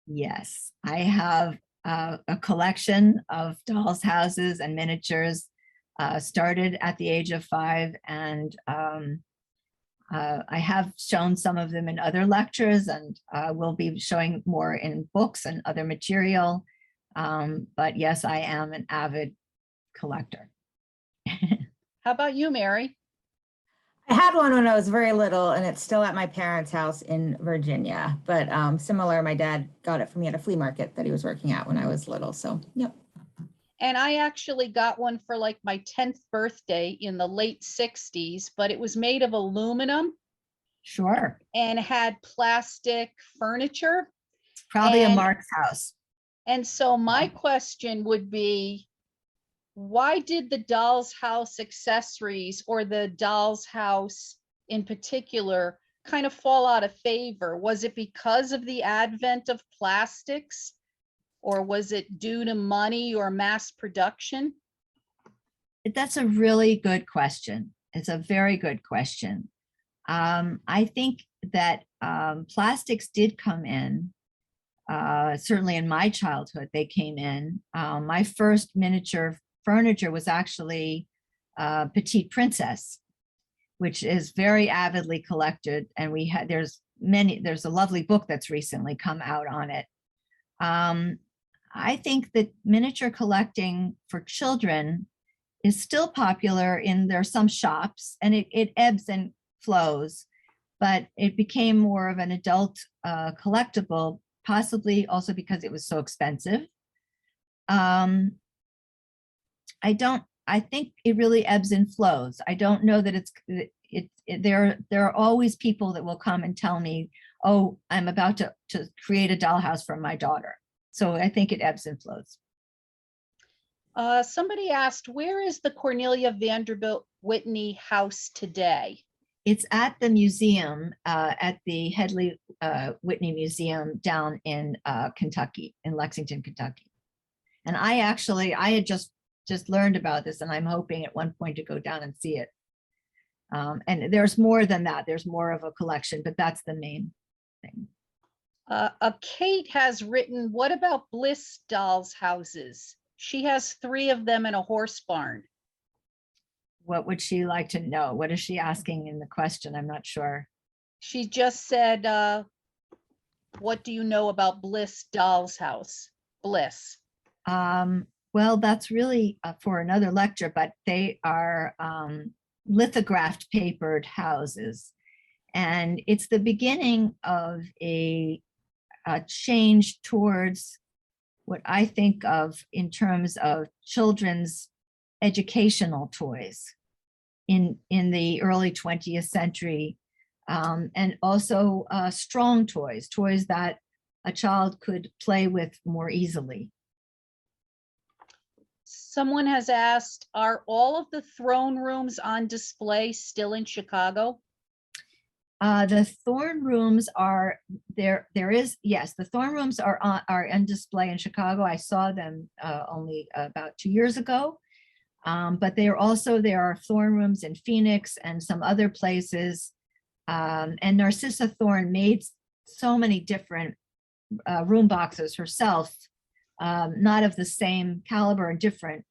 Yes, I have a collection of dolls' houses and miniatures, started at the age of 5, and I have shown some of them in other lectures, and will be showing more in books and other material. But yes, I am an avid collector. How about you, Mary? I had one when I was very little, and it's still at my parents' house in Virginia. But similar, my dad got it for me at a flea market that he was working at when I was little. So, yep. And I actually got one for like my 10th birthday in the late 60s, but it was made of aluminum Sure. and had plastic furniture. Probably a And- Mark's house. And so my question would be, why did the Dolls House accessories, or the Dolls House in particular, kind of fall out of favor? Was it because of the advent of plastics, or was it due to money or mass production? That's a really good question. It's a very good question. I think that plastics did come in. Certainly in my childhood, they came in. My first miniature furniture was actually Petite Princess, which is very avidly collected. And there's a lovely book that's recently come out on it. I think that miniature collecting for children is still popular there are some shops, and it ebbs and flows, but it became more of an adult collectible, possibly also because it was so expensive. I think it really ebbs and flows. I don't know that there are always people that will come and tell me, oh, I'm about to create a dollhouse for my daughter. So I think it ebbs and flows. Somebody asked, where is the Cornelia Vanderbilt Whitney house today? It's at the museum, at the Headley Whitney Museum down in Kentucky, in Lexington, Kentucky. And I had just learned about this, and I'm hoping at one point to go down and see it. And there's more than that. There's more of a collection, but that's the main thing. Kate has written, what about Bliss dolls houses? She has 3 of them in a horse barn. What would she like to know? What is she asking in the question? I'm not sure. She just said, what do you know about Bliss dolls house? Bliss. Well, that's really for another lecture, but they are lithographed papered houses. And it's the beginning of a change towards what I think of in terms of children's educational toys in the early 20th century, and also strong toys that a child could play with more easily. Someone has asked, are all of the throne rooms on display still in Chicago? The Thorne rooms are there. Yes, the Thorne rooms are on display in Chicago. I saw them only about 2 years ago. But there are Thorne rooms in Phoenix and some other places. And Narcissa Thorne made so many different room boxes herself, not of the same caliber and different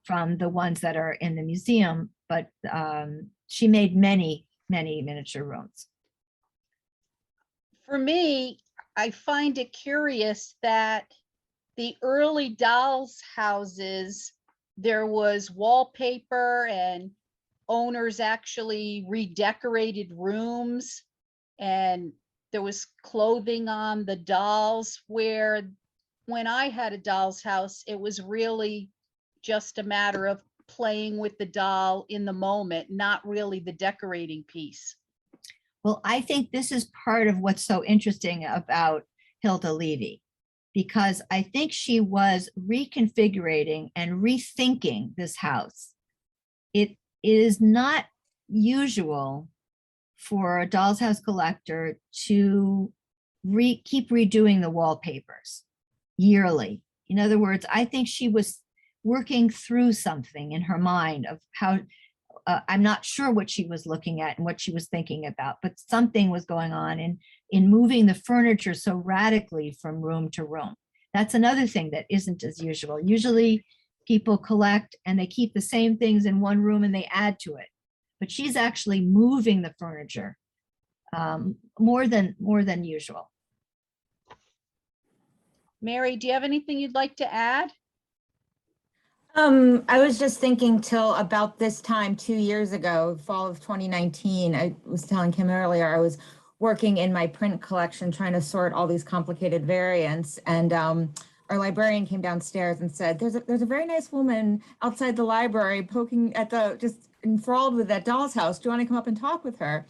from the ones that are in the museum, but she made many, many miniature rooms. For me, I find it curious that the early dolls houses, there was wallpaper and owners actually redecorated rooms, and there was clothing on the dolls, where when I had a doll's house, it was really just a matter of playing with the doll in the moment, not really the decorating piece. Well, I think this is part of what's so interesting about Hilda Levy, because I think she was reconfiguring and rethinking this house. It is not usual for a doll's house collector to keep redoing the wallpapers yearly. In other words, I think she was working through something in her mind of how, I'm not sure what she was looking at and what she was thinking about, but something was going on in moving the furniture so radically from room to room. That's another thing that isn't as usual. Usually people collect and they keep the same things in one room and they add to it. But she's actually moving the furniture more than usual. Mary, do you have anything you'd like to add? I was just thinking till about this time 2 years ago, fall of 2019, I was telling Kim earlier, I was working in my print collection trying to sort all these complicated variants. And our librarian came downstairs and said, there's a very nice woman outside the library poking at just enthralled with that doll's house. Do you want to come up and talk with her?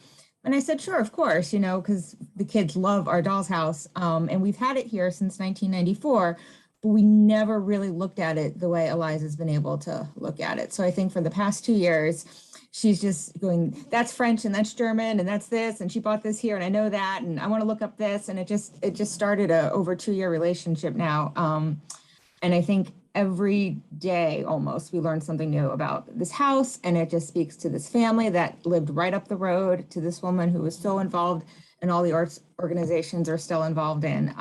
And I said, sure, of course, because the kids love our doll's house. And we've had it here since 1994, but we never really looked at it the way Eliza's been able to look at it. So I think for the past 2 years, she's just going, that's French and that's German and that's this, and she bought this here and I know that, and I want to look up this. And it just started a over 2-year relationship now. And I think every day almost we learn something new about this house, and it just speaks to this family that lived right up the road, to this woman who was so involved in all the arts organizations are still involved in.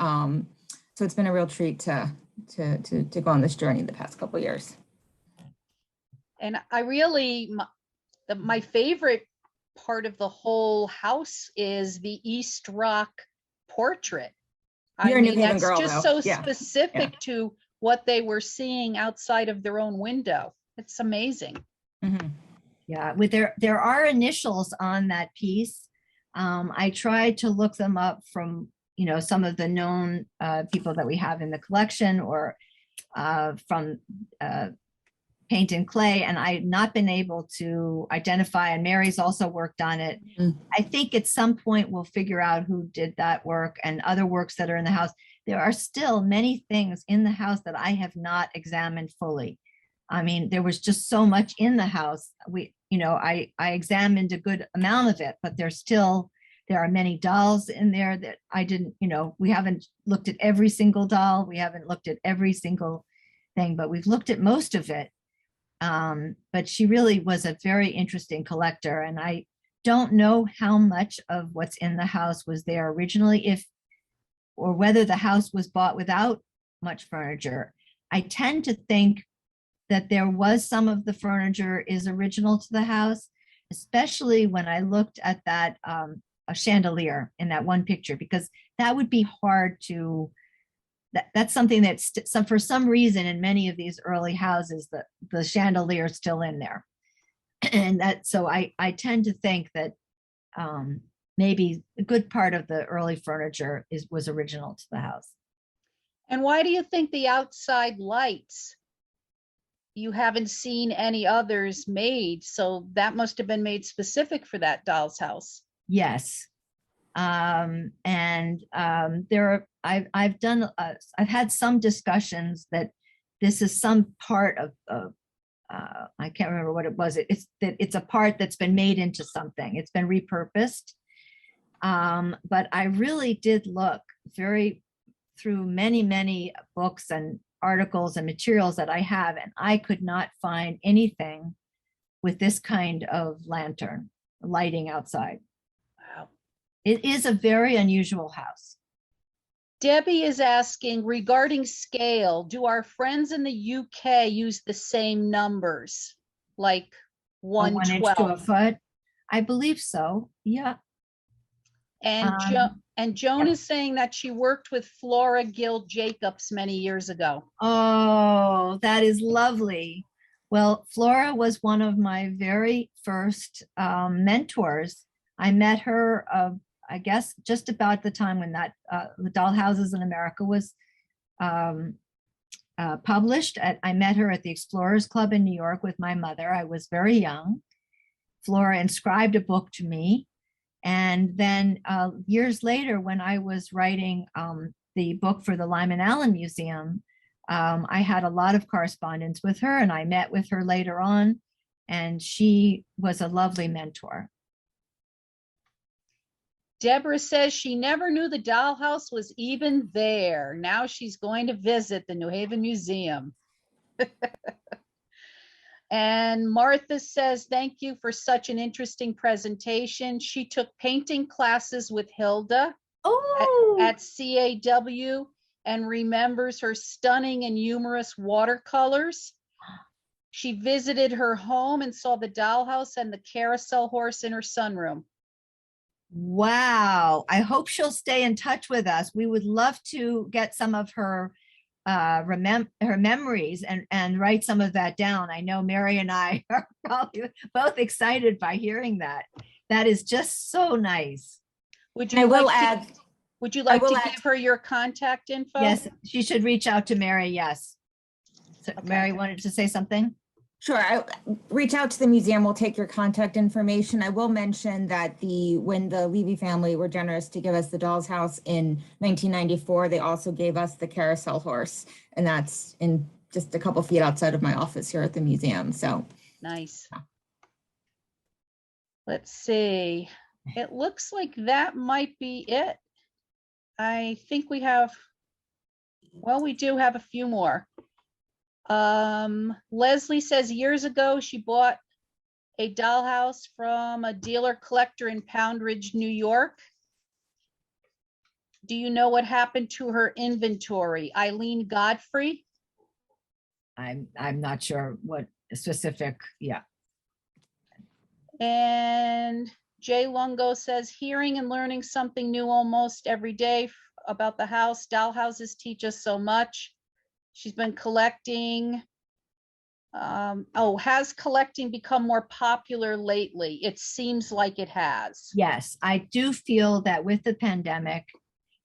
So it's been a real treat to go on this journey the past couple of years. And I really, my favorite part of the whole house is the East Rock portrait. You're a New Haven that's girl, just though. so Yeah. specific to what they were seeing outside of their own window. It's amazing. Mm-hmm. Yeah, there are initials on that piece. I tried to look them up from, some of the known people that we have in the collection, or from Paint and Clay, and I've not been able to identify, and Mary's also worked on it. Mm-hmm. I think at some point we'll figure out who did that work and other works that are in the house. There are still many things in the house that I have not examined fully. I mean, there was just so much in the house. I examined a good amount of it, but there are many dolls in there that I didn't, we haven't looked at every single doll. We haven't looked at every single thing, but we've looked at most of it. But she really was a very interesting collector, and I don't know how much of what's in the house was there originally, or whether the house was bought without much furniture. I tend to think that there was some of the furniture is original to the house, especially when I looked at that a chandelier in that one picture, because that would be hard to, that's something that's for some reason in many of these early houses, the chandelier is still in there. And so I tend to think that maybe a good part of the early furniture was original to the house. And why do you think the outside lights, you haven't seen any others made? So that must have been made specific for that doll's house. Yes. I've had some discussions that this is some part of I can't remember what it was. It's a part that's been made into something. It's been repurposed. But I really did look through many books and articles and materials that I have, and I could not find anything with this kind of lantern lighting outside. Wow. It is a very unusual house. Debbie is asking, regarding scale, do our friends in the UK use the same numbers, like 1 inch to a 1/12? foot? I believe so. Yeah. And Joan is saying that she worked with Flora Gill Jacobs many years ago. Oh, that is lovely. Well, Flora was one of my very first mentors. I met her, I guess, just about the time when that the Doll Houses in America was published. I met her at the Explorers Club in New York with my mother. I was very young. Flora inscribed a book to me. And then years later, when I was writing the book for the Lyman Allen Museum, I had a lot of correspondence with her, and I met with her later on, and she was a lovely mentor. Deborah says she never knew the dollhouse was even there. Now she's going to visit the New Haven Museum. And Martha says, thank you for such an interesting presentation. She took painting classes with Hilda at CAW and remembers her stunning and humorous watercolors. She visited her home and saw the dollhouse and the carousel horse in her sunroom. Wow. I hope she'll stay in touch with us. We would love to get some of her her memories and write some of that down. I know Mary and I are probably both excited by hearing that. That is just so nice. Would you I like will to add, Would you like will to add- give her your contact info? Yes, she should reach out to Mary, yes. So Okay. Mary wanted to say something? Sure, reach out to the museum. We'll take your contact information. I will mention that when the Levy family were generous to give us the Dolls House in 1994, they also gave us the carousel horse, and that's in just a couple feet outside of my office here at the museum. So Nice. Yeah. Let's see. It looks like that might be it. I think we have, well, we do have a few more. Leslie says years ago, she bought a dollhouse from a dealer collector in Pound Ridge, New York. Do you know what happened to her inventory? Eileen Godfrey? I'm not sure what specific, yeah. And Jay Lungo says, hearing and learning something new almost every day about the house. Dollhouses teach us so much. She's been collecting. Has collecting become more popular lately? It seems like it has. Yes, I do feel that with the pandemic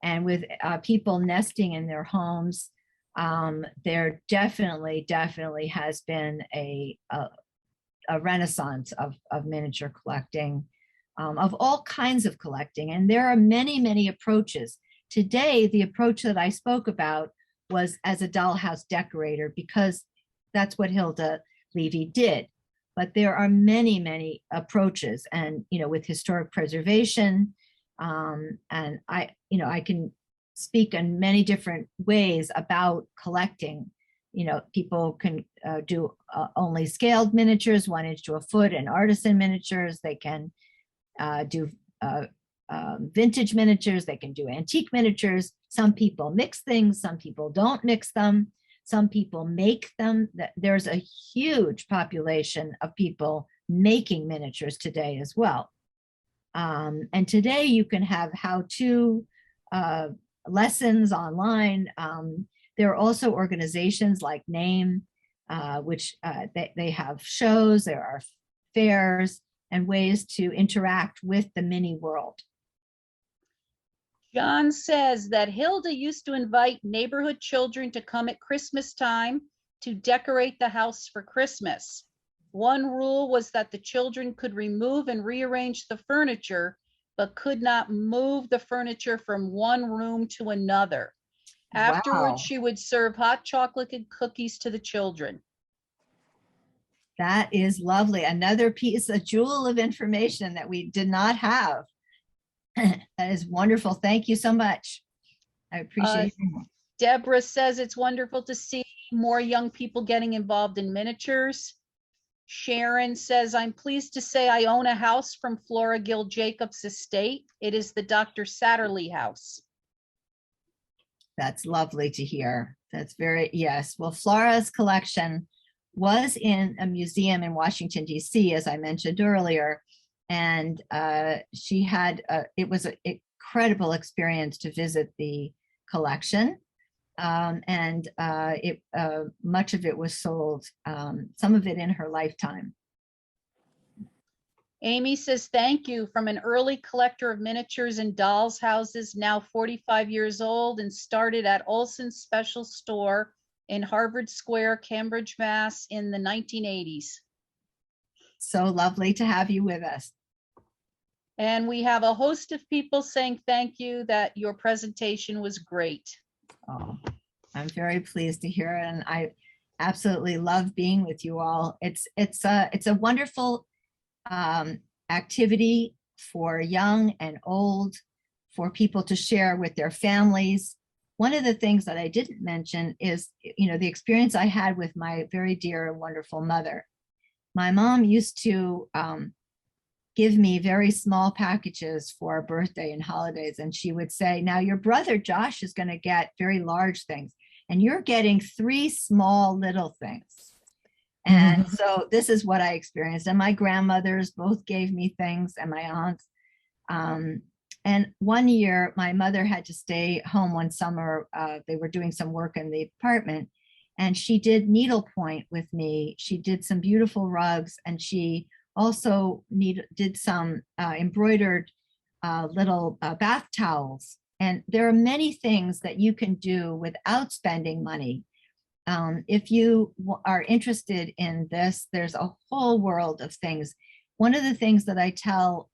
and with people nesting in their homes, there definitely has been a renaissance of miniature collecting, of all kinds of collecting. And there are many approaches. Today, the approach that I spoke about was as a dollhouse decorator, because that's what Hilda Levy did. But there are many approaches, and with historic preservation, and I can speak in many different ways about collecting. People can do only scaled miniatures, 1 inch to a foot, and artisan miniatures. They can do vintage miniatures. They can do antique miniatures. Some people mix things. Some people don't mix them. Some people make them. There's a huge population of people making miniatures today as well. And today you can have how-to lessons online. There are also organizations like NAME, which they have shows. There are fairs and ways to interact with the mini world. John says that Hilda used to invite neighborhood children to come at Christmas time to decorate the house for Christmas. One rule was that the children could remove and rearrange the furniture, but could not move the furniture from one room to another. Afterwards, Wow. she would serve hot chocolate and cookies to the children. That is lovely. Another piece, a jewel of information that we did not have. That is wonderful. Thank you so much. I appreciate it. Deborah says it's wonderful to see more young people getting involved in miniatures. Sharon says, I'm pleased to say I own a house from Flora Gill Jacobs' estate. It is the Dr. Satterley house. That's lovely to hear. That's very, yes. Well, Flora's collection was in a museum in Washington, D.C., as I mentioned earlier. And she had, it was an incredible experience to visit the collection. And much of it was sold, some of it in her lifetime. Amy says, thank you, from an early collector of miniatures and dolls houses, now 45 years old, and started at Olson's Special Store in Harvard Square, Cambridge, Mass. in the 1980s. So lovely to have you with us. And we have a host of people saying thank you, that your presentation was great. Oh, I'm very pleased to hear it, and I absolutely love being with you all. It's a wonderful activity for young and old, for people to share with their families. One of the things that I didn't mention is, the experience I had with my very dear and wonderful mother. My mom used to give me very small packages for birthday and holidays. And she would say, now your brother Josh is going to get very large things, and you're getting 3 small little things. And so this is what I experienced. And my grandmothers both gave me things, and my aunts. And one year, my mother had to stay home one summer. They were doing some work in the apartment, and she did needlepoint with me. She did some beautiful rugs, and she also did some embroidered little bath towels And there are many things that you can do without spending money. If you are interested in this, there's a whole world of things. One of the things that I tell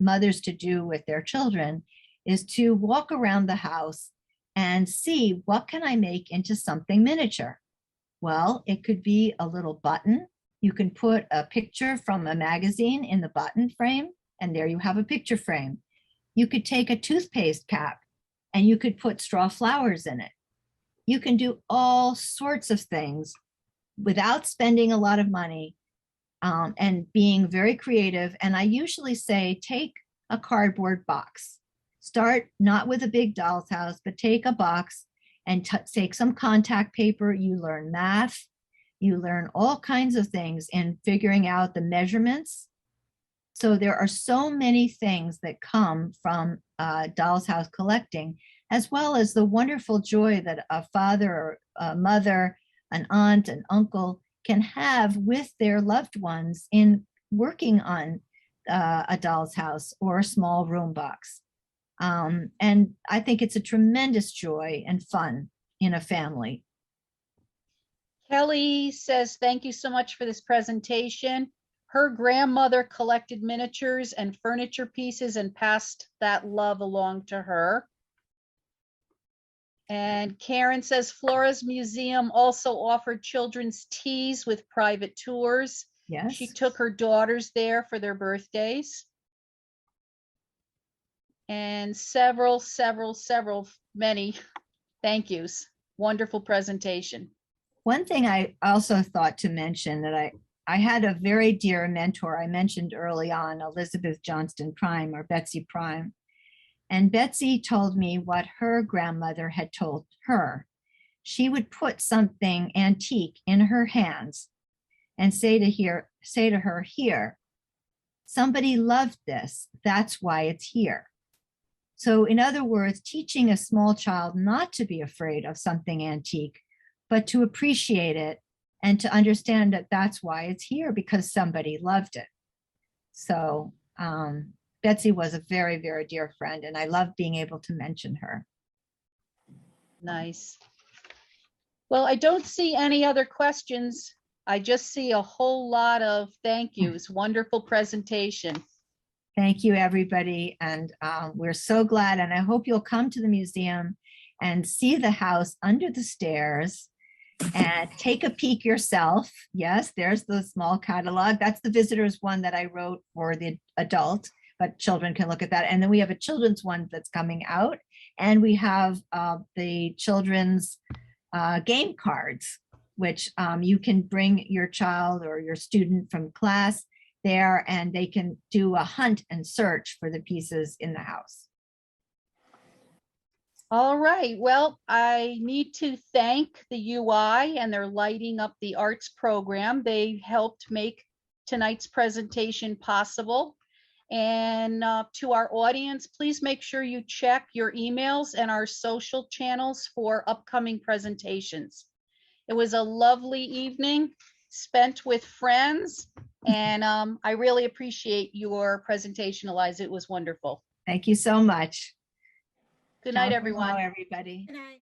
mothers to do with their children is to walk around the house and see, what can I make into something miniature? Well, it could be a little button. You can put a picture from a magazine in the button frame, and there you have a picture frame. You could take a toothpaste cap and you could put straw flowers in it. You can do all sorts of things without spending a lot of money, and being very creative. And I usually say, take a cardboard box. Start not with a big doll's house, but take a box and take some contact paper. You learn math. You learn all kinds of things in figuring out the measurements. So there are so many things that come from doll's house collecting, as well as the wonderful joy that a father or a mother, an aunt, an uncle can have with their loved ones in working on a doll's house or a small room box. And I think it's a tremendous joy and fun in a family. Kelly says, thank you so much for this presentation. Her grandmother collected miniatures and furniture pieces and passed that love along to her. And Karen says, Flora's Museum also offered children's teas with private tours. Yes. She took her daughters there for their birthdays. And many thank yous. Wonderful presentation. One thing I also thought to mention, that I had a very dear mentor I mentioned early on, Elizabeth Johnston Prime, or Betsy Prime. And Betsy told me what her grandmother had told her. She would put something antique in her hands and say to her, here, somebody loved this. That's why it's here. So in other words, teaching a small child not to be afraid of something antique, but to appreciate it and to understand that that's why it's here, because somebody loved it. So Betsy was a very, very dear friend, and I love being able to mention her. Nice. Well, I don't see any other questions. I just see a whole lot of thank yous. Wonderful presentation. Thank you, everybody. And we're so glad. And I hope you'll come to the museum and see the house under the stairs and take a peek yourself. Yes, there's the small catalog. That's the visitors one that I wrote for the adult, but children can look at that. And then we have a children's one that's coming out. And we have the children's game cards, which you can bring your child or your student from class there, and they can do a hunt and search for the pieces in the house. All right. Well, I need to thank the UI and their lighting up the arts program. They helped make tonight's presentation possible. And to our audience, please make sure you check your emails and our social channels for upcoming presentations. It was a lovely evening spent with friends, and I really appreciate your presentation, Eliza. It was wonderful. Thank you so much. Good night, Ciao for everyone. now, everybody. Good night.